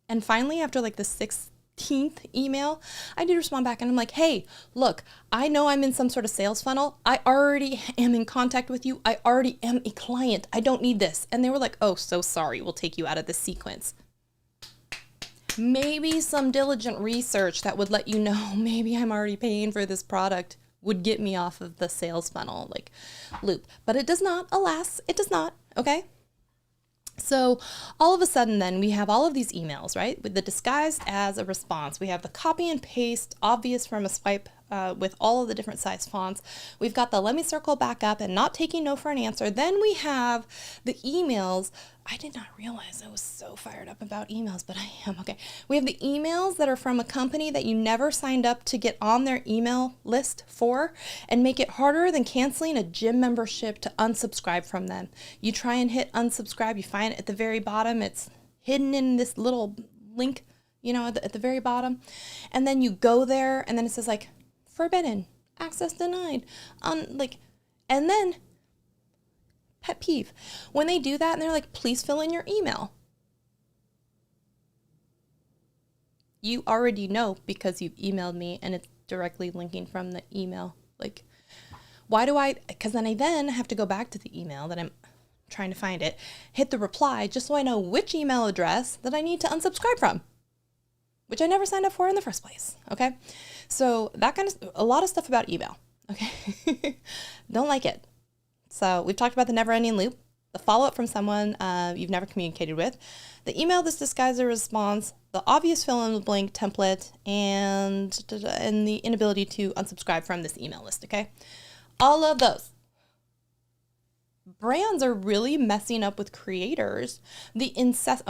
And finally, after like the 16th email, I did respond back and I'm like, hey, look, I know I'm in some sort of sales funnel. I already am in contact with you. I already am a client. I don't need this. And they were like, oh, so sorry. We'll take you out of the sequence. Maybe some diligent research that would let you know maybe I'm already paying for this product would get me off of the sales funnel like loop. But it does not, alas, it does not, okay? So all of a sudden then we have all of these emails, right? With the disguised as a response. We have the copy and paste, obvious from a swipe with all of the different size fonts. We've got the let me circle back up and not taking no for an answer. Then we have the emails. I did not realize I was so fired up about emails, but I am. Okay. We have the emails that are from a company that you never signed up to get on their email list for, and make it harder than canceling a gym membership to unsubscribe from them. You try and hit unsubscribe. You find it at the very bottom. It's hidden in this little link, at the very bottom. And then you go there and then it says like, forbidden, access denied, and then pet peeve, when they do that and they're like, please fill in your email. You already know because you've emailed me and it's directly linking from the email. Like, why do because then I have to go back to the email that I'm trying to find it, hit the reply just so I know which email address that I need to unsubscribe from, which I never signed up for in the first place. Okay. So that a lot of stuff about email. Okay. Don't like it. So we've talked about the never ending loop, the follow-up from someone you've never communicated with, the email that's disguised as a response, the obvious fill in the blank template, and the inability to unsubscribe from this email list. Okay. All of those. Brands are really messing up with creators. The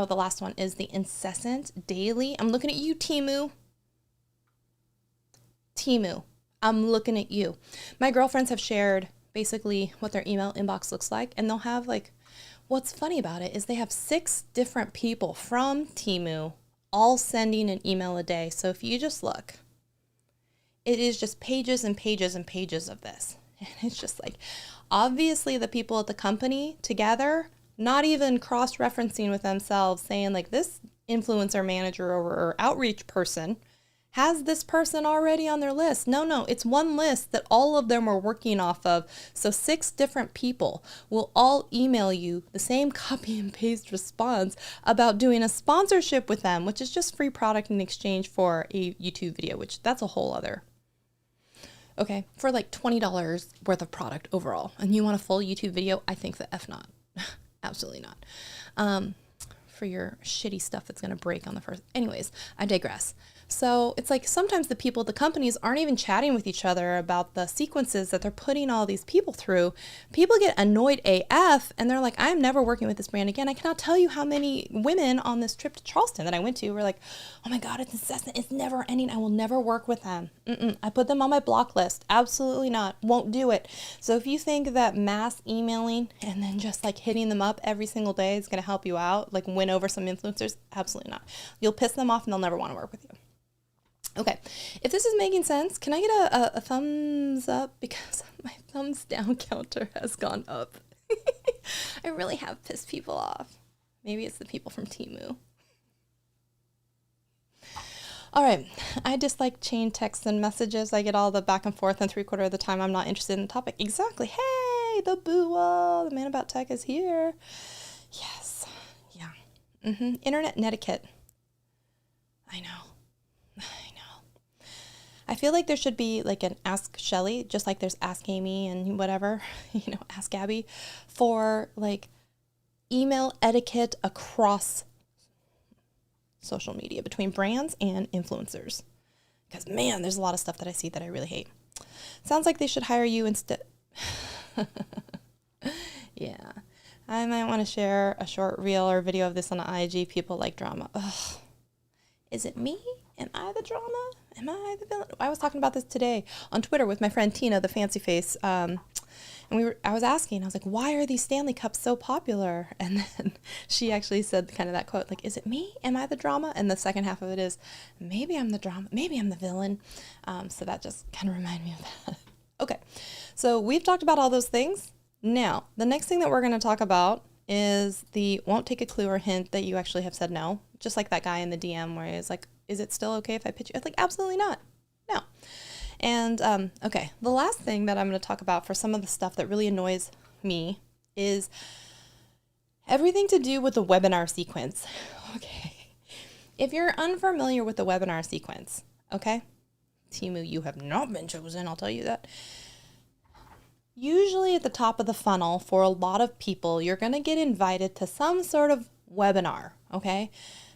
last one is the incessant daily. I'm looking at you, Temu. I'm looking at you. My girlfriends have shared basically what their email inbox looks like, and they'll have what's funny about it is they have 6 different people from Temu all sending an email a day. So if you just look, it is just pages and pages and pages of this. And it's just like, obviously the people at the company together, not even cross-referencing with themselves, saying like, this influencer manager or outreach person has this person already on their list. No, it's one list that all of them are working off of. So 6 different people will all email you the same copy and paste response about doing a sponsorship with them, which is just free product in exchange for a YouTube video, which that's a whole other. Okay, for like $20 worth of product overall. And you want a full YouTube video? I think the F not. Absolutely not. For your shitty stuff that's going to break on the first. Anyways, I digress. So it's like sometimes the people at the companies aren't even chatting with each other about the sequences that they're putting all these people through. People get annoyed AF and they're like, I'm never working with this brand again. I cannot tell you how many women on this trip to Charleston that I went to were like, oh my God, it's incessant. It's never ending. I will never work with them. I put them on my block list. Absolutely not. Won't do it. So if you think that mass emailing and then just like hitting them up every single day is going to help you out, like win over some influencers, absolutely not. You'll piss them off and they'll never want to work with you. Okay, if this is making sense, can I get a thumbs up? Because my thumbs down counter has gone up. I really have pissed people off. Maybe it's the people from Temu. All right. I dislike chain texts and messages. I get all the back and forth, and 3/4 of the time I'm not interested in the topic. Exactly. Hey, the boo, the man about tech is here. Yes. Yeah. Internet netiquette. I know. I feel like there should be like an Ask Shelly, just like there's Ask Amy and whatever, Ask Abby, for like email etiquette across social media between brands and influencers. Because man, there's a lot of stuff that I see that I really hate. Sounds like they should hire you instead. Yeah. I might want to share a short reel or video of this on the IG. People like drama. Ugh. Is it me? Am I the drama? Am I the villain? I was talking about this today on Twitter with my friend Tina, the fancy face. And I was asking, I was like, why are these Stanley Cups so popular? And then she actually said kind of that quote, like, is it me? Am I the drama? And the second half of it is, maybe I'm the drama. Maybe I'm the villain. So that just kind of reminded me of that. Okay. So we've talked about all those things. Now, the next thing that we're going to talk about is the won't take a clue or hint that you actually have said no. Just like that guy in the DM where he's like, is it still okay if I pitch you? It's like, absolutely not. No. And, okay, the last thing that I'm going to talk about for some of the stuff that really annoys me is everything to do with the webinar sequence. Okay. If you're unfamiliar with the webinar sequence, okay, Timu, you have not been chosen, I'll tell you that. Usually at the top of the funnel for a lot of people, you're going to get invited to some sort of webinar, okay?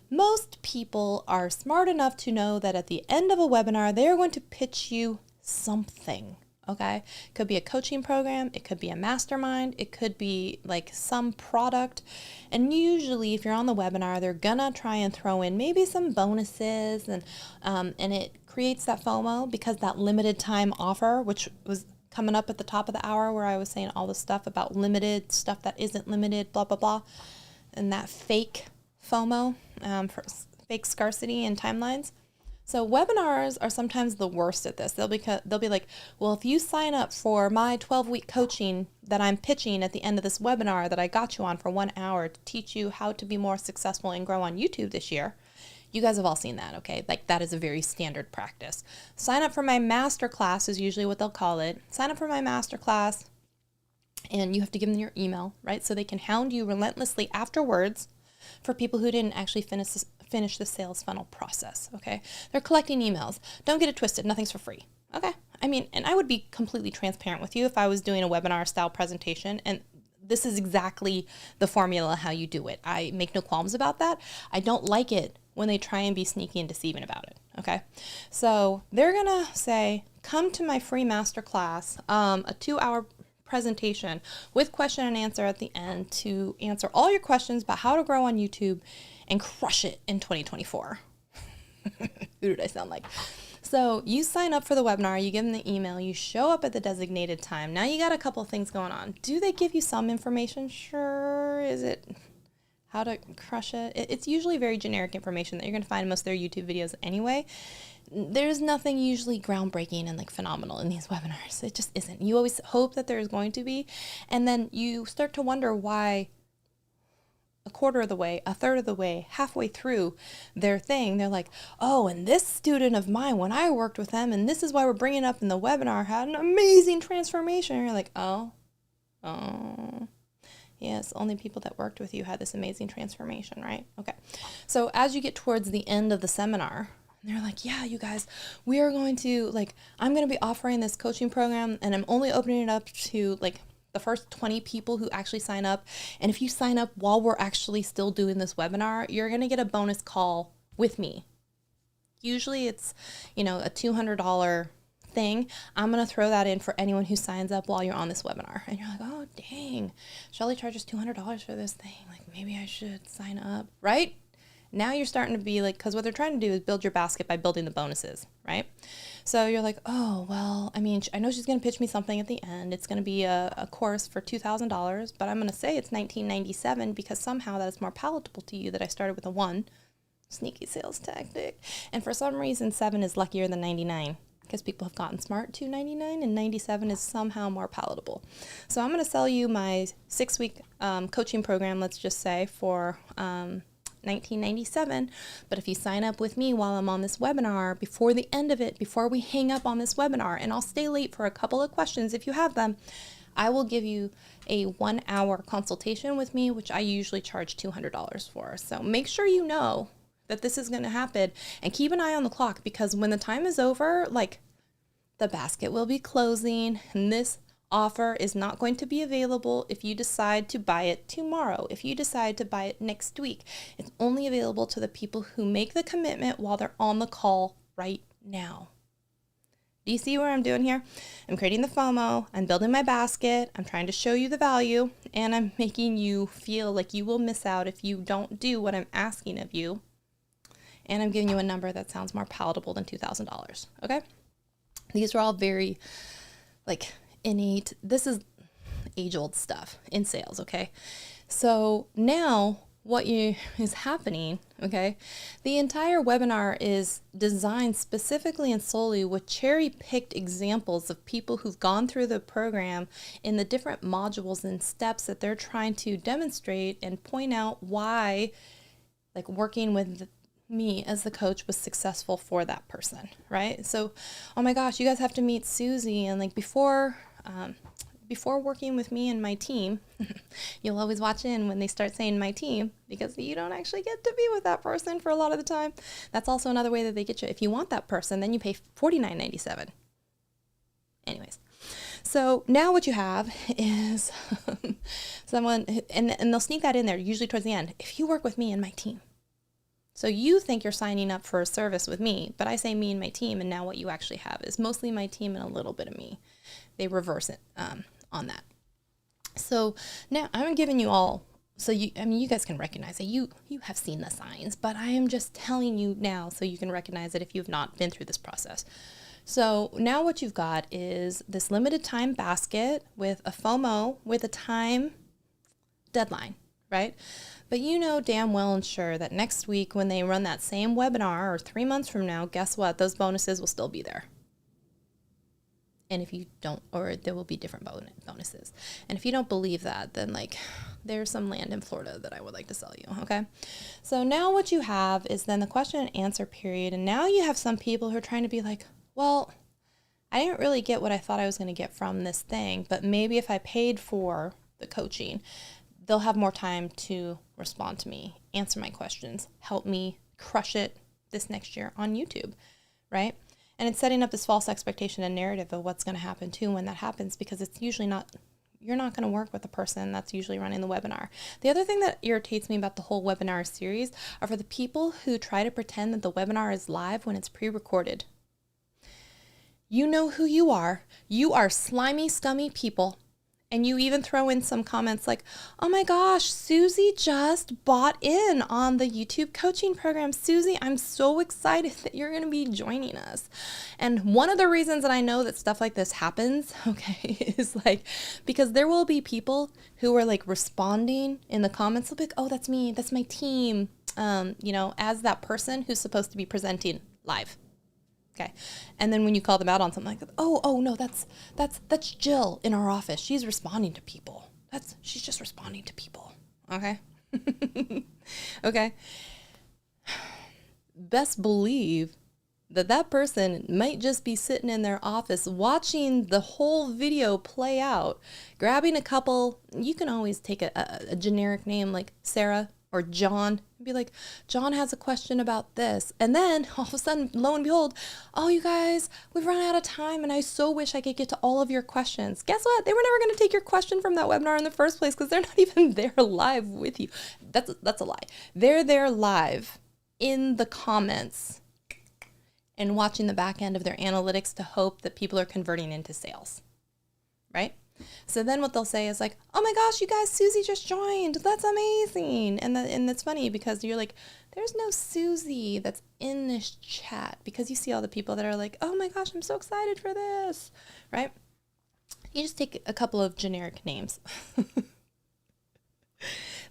Most people are smart enough to know that at the end of a webinar, they're going to pitch you something, okay? It could be a coaching program. It could be a mastermind. It could be like some product. And usually if you're on the webinar, they're going to try and throw in maybe some bonuses and it creates that FOMO because that limited time offer, which was coming up at the top of the hour where I was saying all the stuff about limited stuff that isn't limited, blah, blah, blah. And that fake FOMO, for fake scarcity and timelines. So webinars are sometimes the worst at this. They'll be like, well, if you sign up for my 12-week coaching that I'm pitching at the end of this webinar that I got you on for 1 hour to teach you how to be more successful and grow on YouTube this year. You guys have all seen that, okay? Like that is a very standard practice. Sign up for my masterclass is usually what they'll call it. Sign up for my masterclass and you have to give them your email, right? So they can hound you relentlessly afterwards for people who didn't actually finish the sales funnel process, okay? They're collecting emails. Don't get it twisted. Nothing's for free, okay? I mean, and I would be completely transparent with you if I was doing a webinar style presentation, and this is exactly the formula how you do it. I make no qualms about that. I don't like it when they try and be sneaky and deceiving about it, okay? So they're gonna say, come to my free masterclass, a 2-hour presentation with question and answer at the end to answer all your questions about how to grow on YouTube and crush it in 2024. Who did I sound like? So you sign up for the webinar, you give them the email, you show up at the designated time. Now you got a couple of things going on. Do they give you some information? Sure. Is it how to crush it? It's usually very generic information that you're going to find in most of their YouTube videos anyway. There's nothing usually groundbreaking and like phenomenal in these webinars. It just isn't. You always hope that there's going to be. And then you start to wonder why a quarter of the way, a third of the way, halfway through their thing, they're like, oh, and this student of mine, when I worked with them, and this is why we're bringing up in the webinar, had an amazing transformation. And you're like, oh, yes, only people that worked with you had this amazing transformation, right? Okay. So as you get towards the end of the seminar, they're like, yeah, you guys, we are going to, like, I'm going to be offering this coaching program, and I'm only opening it up to, like, the first 20 people who actually sign up. And if you sign up while we're actually still doing this webinar, you're going to get a bonus call with me. Usually it's, a $200 thing. I'm going to throw that in for anyone who signs up while you're on this webinar. And you're like, oh, dang, Shelly charges $200 for this thing. Like, maybe I should sign up, right? Now you're starting to be like, because what they're trying to do is build your basket by building the bonuses, right? So you're like, oh, well, I mean, I know she's going to pitch me something at the end. It's going to be a course for $2,000, but I'm going to say it's $19.97 because somehow that is more palatable to you that I started with a 1. Sneaky sales tactic. And for some reason, 7 is luckier than 99 because people have gotten smart to 99 and 97 is somehow more palatable. So I'm going to sell you my 6-week coaching program, let's just say, for $19.97. But if you sign up with me while I'm on this webinar, before the end of it, before we hang up on this webinar, and I'll stay late for a couple of questions if you have them, I will give you a 1 hour consultation with me, which I usually charge $200 for. So make sure you know that this is going to happen, and keep an eye on the clock, because when the time is over, like, the basket will be closing, and this offer is not going to be available if you decide to buy it tomorrow. If you decide to buy it next week, it's only available to the people who make the commitment while they're on the call right now. Do you see what I'm doing here? I'm creating the FOMO, I'm building my basket, I'm trying to show you the value, and I'm making you feel like you will miss out if you don't do what I'm asking of you. And I'm giving you a number that sounds more palatable than $2,000, okay? These are all very, like, innate. This is age-old stuff in sales, okay? So now what is happening, okay? The entire webinar is designed specifically and solely with cherry-picked examples of people who've gone through the program in the different modules and steps that they're trying to demonstrate and point out why, like, working with me as the coach was successful for that person, right? So, oh my gosh, you guys have to meet Susie, and like before working with me and my team, you'll always watch in when they start saying my team, because you don't actually get to be with that person for a lot of the time. That's also another way that they get you. If you want that person, then you pay $49.97. Anyways, so now what you have is someone, and they'll sneak that in there usually towards the end. If you work with me and my team. So you think you're signing up for a service with me, but I say me and my team, and now what you actually have is mostly my team and a little bit of me. They reverse it on that. So now I'm giving you all, so you guys can recognize it. You have seen the signs, but I am just telling you now so you can recognize it if you've not been through this process. So now what you've got is this limited time basket with a FOMO with a time deadline, right? But you know damn well and sure that next week when they run that same webinar, or 3 months from now, guess what? Those bonuses will still be there. And if you don't, or there will be different bonuses. And if you don't believe that, then like there's some land in Florida that I would like to sell you, okay? So now what you have is then the question and answer period. And now you have some people who are trying to be like, well, I didn't really get what I thought I was going to get from this thing, but maybe if I paid for the coaching, they'll have more time to respond to me, answer my questions, help me crush it this next year on YouTube, right? And it's setting up this false expectation and narrative of what's going to happen too when that happens, because it's usually not, you're not going to work with the person that's usually running the webinar. The other thing that irritates me about the whole webinar series are for the people who try to pretend that the webinar is live when it's pre-recorded. You know who you are. You are slimy, scummy people. And you even throw in some comments like, oh my gosh, Susie just bought in on the YouTube coaching program. Susie, I'm so excited that you're going to be joining us. And one of the reasons that I know that stuff like this happens, okay, is like, because there will be people who are like responding in the comments. They'll be like, oh, that's me. That's my team. As that person who's supposed to be presenting live. Okay. And then when you call them out on something like that, oh no, that's Jill in our office. She's responding to people. She's just responding to people. Okay. Okay. Best believe that person might just be sitting in their office watching the whole video play out, grabbing a couple. You can always take a generic name like Sarah or John and be like, John has a question about this. And then all of a sudden, lo and behold, oh, you guys, we've run out of time and I so wish I could get to all of your questions. Guess what? They were never going to take your question from that webinar in the first place because they're not even there live with you. That's a lie. They're there live in the comments and watching the back end of their analytics to hope that people are converting into sales, right? So then what they'll say is like, oh my gosh, you guys, Susie just joined. That's amazing. And that's funny because you're like, there's no Susie that's in this chat, because you see all the people that are like, oh my gosh, I'm so excited for this, right? You just take a couple of generic names.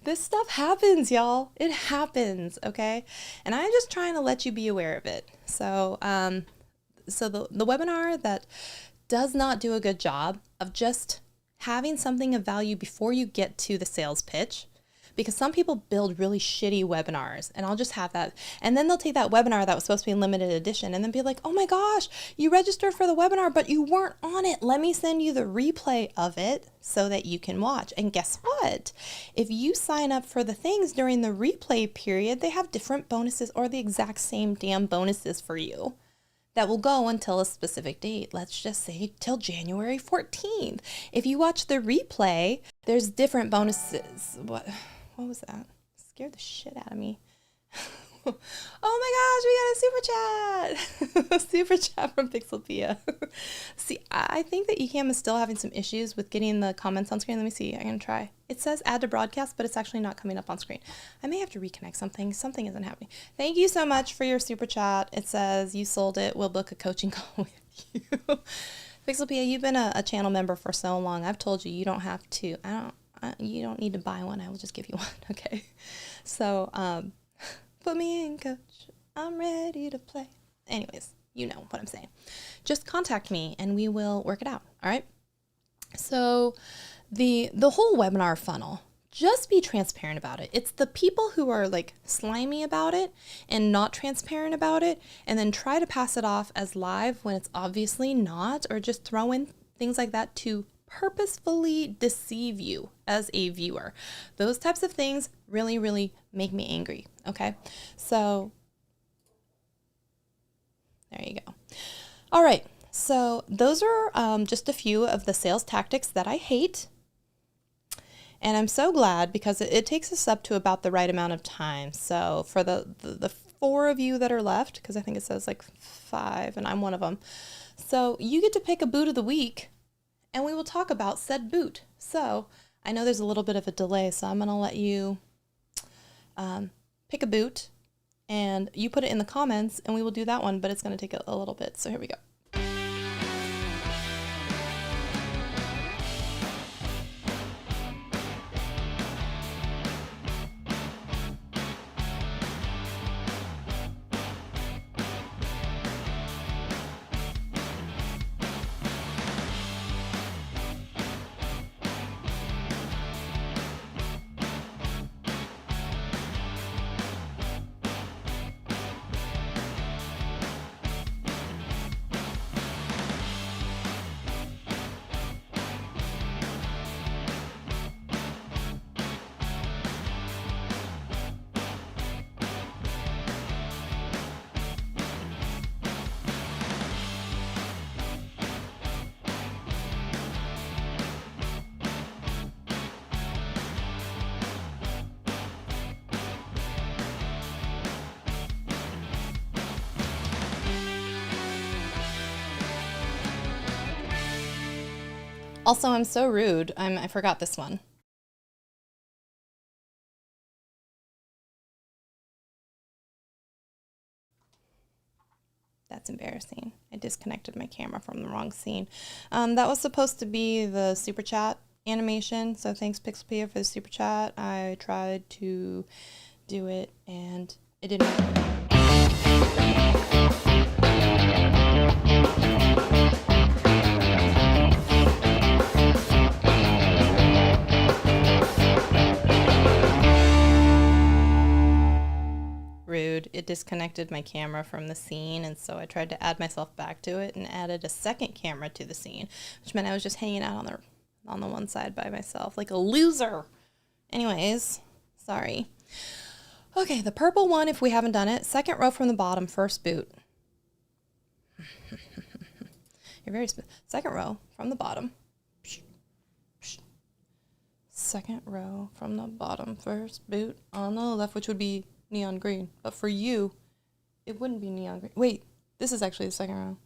This stuff happens, y'all. It happens, okay? And I'm just trying to let you be aware of it. So, the webinar that does not do a good job of just having something of value before you get to the sales pitch, because some people build really shitty webinars, and I'll just have that. And then they'll take that webinar that was supposed to be limited edition and then be like, oh my gosh, you registered for the webinar, but you weren't on it. Let me send you the replay of it so that you can watch. And guess what? If you sign up for the things during the replay period, they have different bonuses or the exact same damn bonuses for you that will go until a specific date. Let's just say till January 14th. If you watch the replay, there's different bonuses. What was that? Scared the shit out of me. Oh my gosh, we got a super chat. Super chat from Pixelpia. See, I think that Ecamm is still having some issues with getting the comments on screen. Let me see. I'm going to try. It says add to broadcast, but it's actually not coming up on screen. I may have to reconnect something. Something isn't happening. Thank you so much for your super chat. It says you sold it. We'll book a coaching call with you. Pixelpia, you've been a channel member for so long. I've told you, you don't have to. You don't need to buy one. I will just give you one. Okay. So, put me in, coach. I'm ready to play. Anyways, you know what I'm saying. Just contact me and we will work it out. All right. So the whole webinar funnel, just be transparent about it. It's the people who are like slimy about it and not transparent about it and then try to pass it off as live when it's obviously not, or just throw in things like that to purposefully deceive you as a viewer. Those types of things really, really make me angry. Okay. So there you go. All right. So those are just a few of the sales tactics that I hate. And I'm so glad because it takes us up to about the right amount of time. So for the 4 of you that are left, because I think it says like 5 and I'm one of them. So you get to pick a boot of the week and we will talk about said boot. So I know there's a little bit of a delay, so I'm going to let you pick a boot and you put it in the comments and we will do that one, but it's going to take a little bit. So here we go. Also, I'm so rude. I forgot this one. That's embarrassing. I disconnected my camera from the wrong scene. That was supposed to be the super chat animation. So thanks Pixelpia for the super chat. I tried to do it and it didn't work. Rude. It disconnected my camera from the scene, and so I tried to add myself back to it and added a second camera to the scene, which meant I was just hanging out on the one side by myself like a loser. Anyways, sorry. Okay, the purple one, if we haven't done it, second row from the bottom, first boot. You're very second row from the bottom. Second row from the bottom, first boot on the left, which would be neon green, but for you it wouldn't be neon green. Wait, this is actually the second row.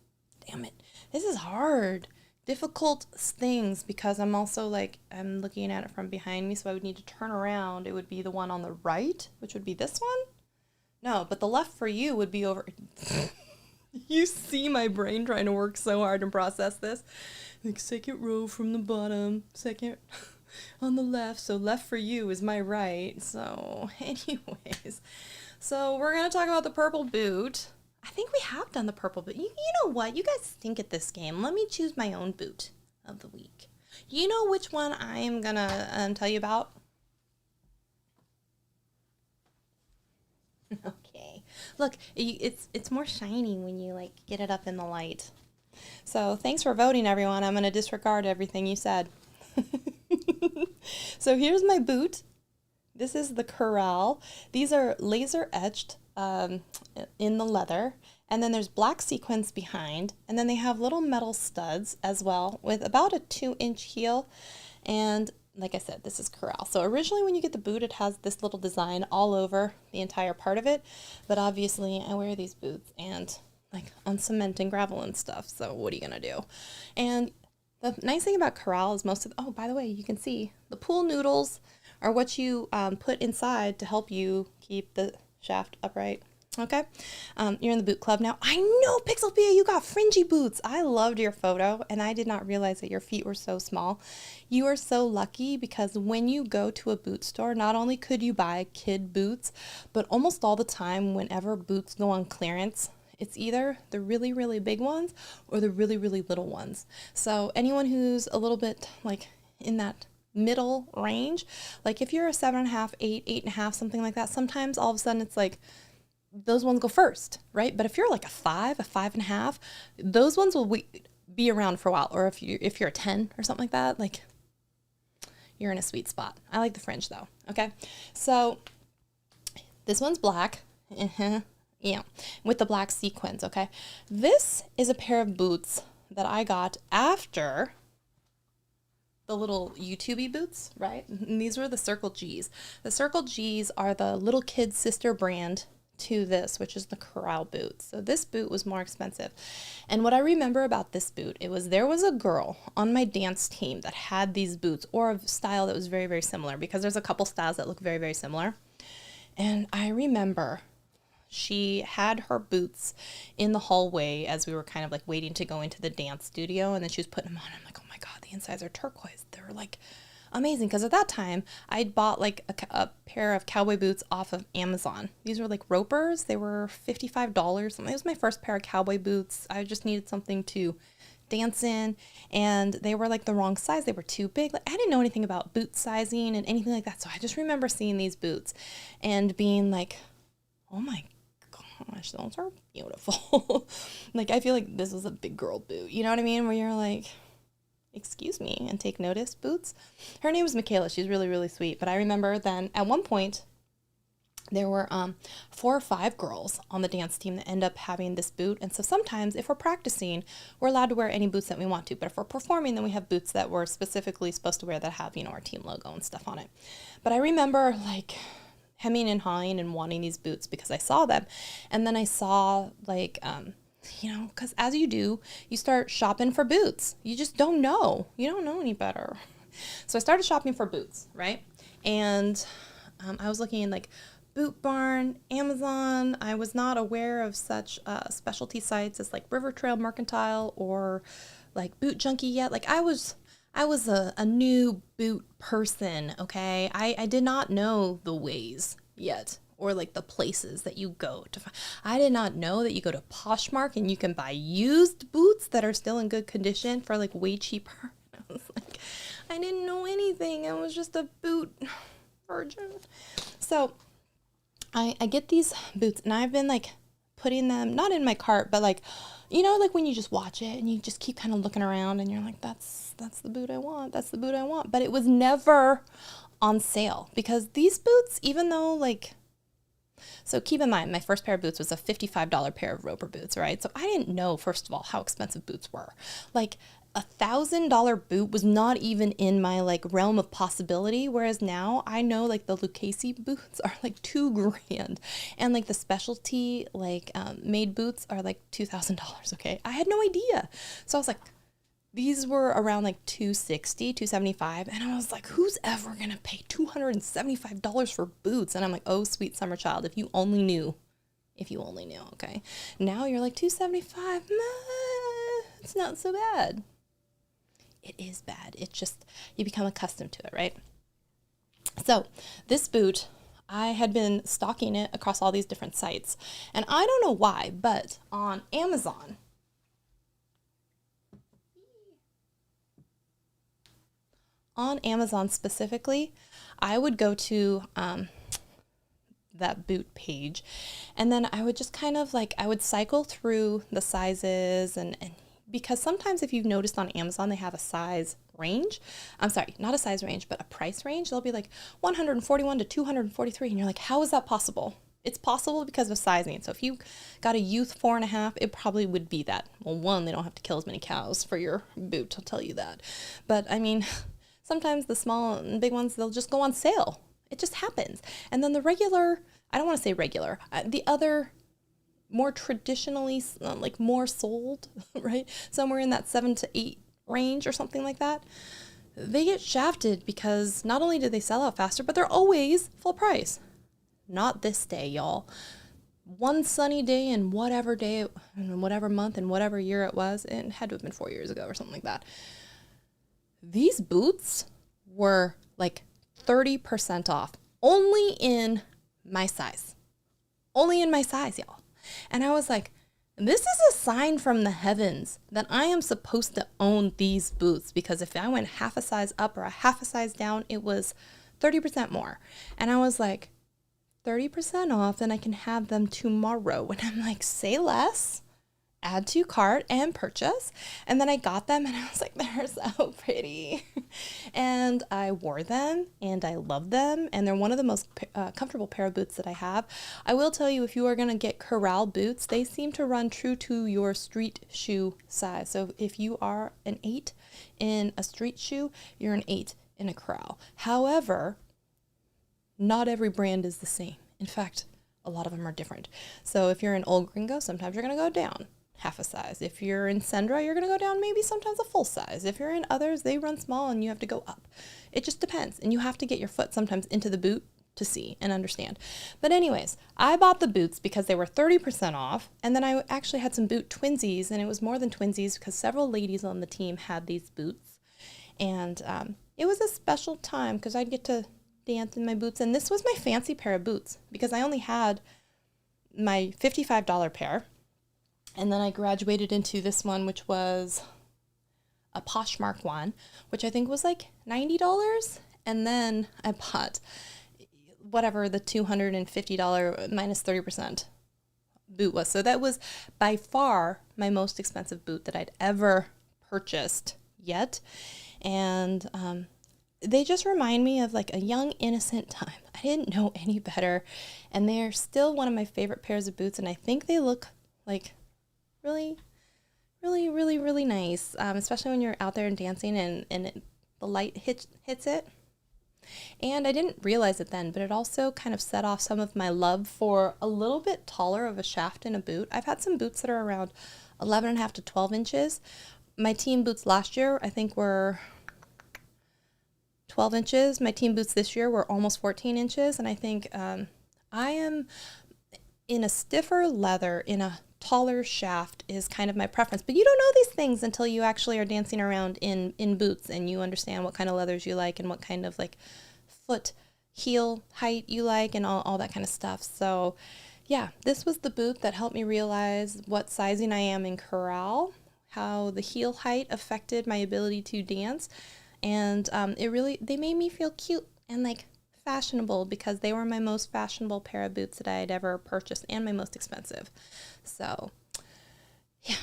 Damn it, this is hard, difficult things, because I'm also like, I'm looking at it from behind me, so I would need to turn around. It would be the one on the right, which would be this one. No, but the left for you would be over. You see my brain trying to work so hard and process this. Like second row from the bottom, second on the left, so left for you is my right. So anyways, so we're gonna talk about the purple boot. I think we have done the purple boot. You know what, you guys stink at this game. Let me choose my own boot of the week. You know which one I am gonna tell you about? Look, it's more shiny when you like get it up in the light. So thanks for voting, everyone. I'm going to disregard everything you said. So here's my boot. This is the corral. These are laser etched in the leather. And then there's black sequins behind. And then they have little metal studs as well with about a 2-inch heel. And like I said, this is corral. So originally when you get the boot, it has this little design all over the entire part of it. But obviously I wear these boots and like on cement and gravel and stuff. So what are you going to do? And the nice thing about corral is most of, oh, by the way, you can see the pool noodles are what you put inside to help you keep the shaft upright. Okay, you're in the boot club now. I know, Pixelpia, you got fringy boots. I loved your photo, and I did not realize that your feet were so small. You are so lucky because when you go to a boot store, not only could you buy kid boots, but almost all the time, whenever boots go on clearance, it's either the really, really big ones or the really, really little ones. So anyone who's a little bit like in that middle range, like if you're a 7.5, 8, 8.5, something like that, sometimes all of a sudden it's like those ones go first, right? But if you're like a 5.5, those ones will be around for a while. Or if you're a 10 or something like that, like you're in a sweet spot. I like the fringe though. Okay, so this one's black. Yeah, with the black sequins, okay? This is a pair of boots that I got after the little YouTube boots, right? And these were the Circle G's. The Circle G's are the little kid's sister brand to this, which is the corral boot. So this boot was more expensive. And what I remember about this boot, there was a girl on my dance team that had these boots, or a style that was very, very similar, because there's a couple styles that look very, very similar. And I remember she had her boots in the hallway as we were kind of like waiting to go into the dance studio, and then she was putting them on. I'm like, oh my God, the insides are turquoise. They were like amazing. Because at that time I'd bought like a pair of cowboy boots off of Amazon. These were like ropers. They were $55. It was my first pair of cowboy boots. I just needed something to dance in, and they were like the wrong size. They were too big. Like I didn't know anything about boot sizing and anything like that. So I just remember seeing these boots and being like, oh my gosh, those are beautiful. Like, I feel like this was a big girl boot. You know what I mean? Where you're like, excuse me, and take notice boots. Her name was Michaela. She's really, really sweet. But I remember then at one point, there were 4 or 5 girls on the dance team that end up having this boot. And so sometimes if we're practicing, we're allowed to wear any boots that we want to. But if we're performing, then we have boots that we're specifically supposed to wear that have, our team logo and stuff on it. But I remember like hemming and hawing and wanting these boots because I saw them. And then I saw like, because as you do, you start shopping for boots. You just don't know. You don't know any better. So I started shopping for boots, right? And I was looking in like Boot Barn, Amazon. I was not aware of such specialty sites as like River Trail Mercantile or like Boot Junkie yet. Like I was a new boot person, okay? I did not know the ways yet, or like the places that you go to find. I did not know that you go to Poshmark and you can buy used boots that are still in good condition for like way cheaper. I was like, I didn't know anything. I was just a boot virgin. So I get these boots, and I've been like putting them, not in my cart, but like, like when you just watch it and you just keep kind of looking around and you're like, that's the boot I want. That's the boot I want. But it was never on sale, because these boots, even though like, so keep in mind, my first pair of boots was a $55 pair of Roper boots, right? So I didn't know, first of all, how expensive boots were. Like $1,000 boot was not even in my like realm of possibility. Whereas now I know like the Lucchese boots are like $2,000, and like the specialty like made boots are like $2,000. Okay. I had no idea. So I was like, these were around like $260, $275. And I was like, who's ever going to pay $275 for boots? And I'm like, oh, sweet summer child, if you only knew. Okay. Now you're like $275. It's not so bad. It is bad. It's just, you become accustomed to it, right? So this boot, I had been stalking it across all these different sites. And I don't know why, but on Amazon, specifically, I would go to that boot page. And then I would just kind of like, I would cycle through the sizes and because sometimes if you've noticed on Amazon, they have a size range. I'm sorry, not a size range, but a price range. They'll be like 141 to 243. And you're like, how is that possible? It's possible because of sizing. So if you got a youth 4.5, it probably would be that. Well, one, they don't have to kill as many cows for your boot, I'll tell you that. But I mean, sometimes the small and big ones, they'll just go on sale. It just happens. And then the regular, I don't want to say regular, the other more traditionally, like more sold, right? Somewhere in that 7 to 8 range or something like that. They get shafted because not only do they sell out faster, but they're always full price. Not this day, y'all. One sunny day in whatever month and whatever year it was, it had to have been 4 years ago or something like that. These boots were like 30% off, only in my size. Only in my size, y'all. And I was like, this is a sign from the heavens that I am supposed to own these boots, because if I went half a size up or a half a size down, it was 30% more. And I was like, 30% off, then I can have them tomorrow. And I'm like, say less, add to cart and purchase. And then I got them and I was like, they're so pretty. And I wore them and I love them. And they're one of the most comfortable pair of boots that I have. I will tell you, if you are going to get corral boots, they seem to run true to your street shoe size. So if you are an 8 in a street shoe, you're an 8 in a corral. However, not every brand is the same. In fact, a lot of them are different. So if you're an Old Gringo, sometimes you're going to go down half a size. If you're in Sendra, you're going to go down maybe sometimes a full size. If you're in others, they run small and you have to go up. It just depends. And you have to get your foot sometimes into the boot to see and understand. But anyways, I bought the boots because they were 30% off. And then I actually had some boot twinsies, and it was more than twinsies because several ladies on the team had these boots. And it was a special time because I'd get to dance in my boots. And this was my fancy pair of boots because I only had my $55 pair. And then I graduated into this one, which was a Poshmark one, which I think was like $90. And then I bought whatever the $250 minus 30% boot was. So that was by far my most expensive boot that I'd ever purchased yet. And they just remind me of like a young, innocent time. I didn't know any better. And they're still one of my favorite pairs of boots. And I think they look like really, really, really, really nice, especially when you're out there and dancing and the light hits it. And I didn't realize it then, but it also kind of set off some of my love for a little bit taller of a shaft in a boot. I've had some boots that are around 11.5 to 12 inches. My team boots last year, I think, were 12 inches. My team boots this year were almost 14 inches. And I think I am in a stiffer leather, in a taller shaft is kind of my preference. But you don't know these things until you actually are dancing around in boots and you understand what kind of leathers you like and what kind of like foot heel height you like and all that kind of stuff. So yeah, this was the boot that helped me realize what sizing I am in corral, how the heel height affected my ability to dance. And they made me feel cute and like fashionable because they were my most fashionable pair of boots that I had ever purchased and my most expensive. So yeah,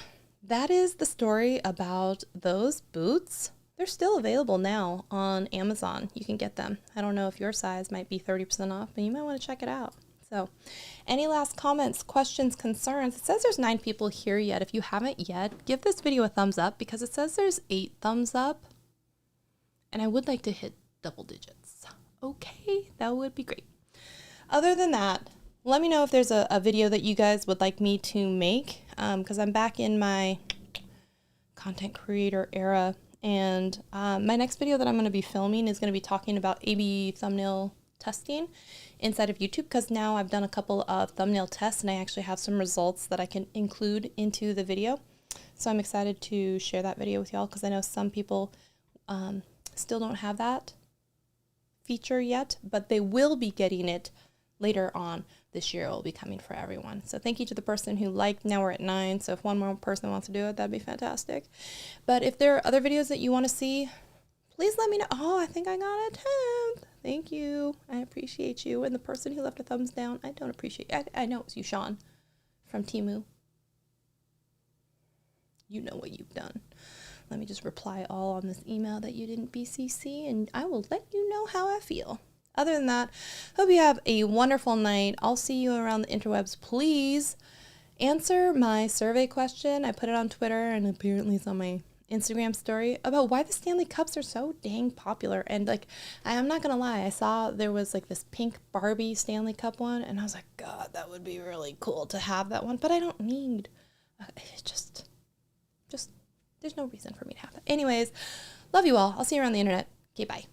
that is the story about those boots. They're still available now on Amazon. You can get them. I don't know if your size might be 30% off, but you might want to check it out. So any last comments, questions, concerns? It says there's 9 people here yet. If you haven't yet, give this video a thumbs up because it says there's 8 thumbs up. And I would like to hit double digits. Okay, that would be great. Other than that, let me know if there's a video that you guys would like me to make, because I'm back in my content creator era. And my next video that I'm going to be filming is going to be talking about A/B thumbnail testing inside of YouTube, because now I've done a couple of thumbnail tests and I actually have some results that I can include into the video. So I'm excited to share that video with y'all because I know some people still don't have that feature yet, but they will be getting it later on this year. It will be coming for everyone. So thank you to the person who liked. Now we're at 9, so if one more person wants to do it, that'd be fantastic. But if there are other videos that you want to see, please let me know. Oh, I think I got a 10th. Thank you. I appreciate you. And the person who left a thumbs down, I don't appreciate you. I know it was you, Sean, from Temu. You know what you've done. Let me just reply all on this email that you didn't BCC, and I will let you know how I feel. Other than that, hope you have a wonderful night. I'll see you around the interwebs. Please answer my survey question. I put it on Twitter, and apparently it's on my Instagram story about why the Stanley Cups are so dang popular. And like, I'm not gonna lie, I saw there was like this pink Barbie Stanley Cup one, and I was like, God, that would be really cool to have that one, but I don't need, just there's no reason for me to have that. Anyways, love you all. I'll see you around the internet. Okay, bye.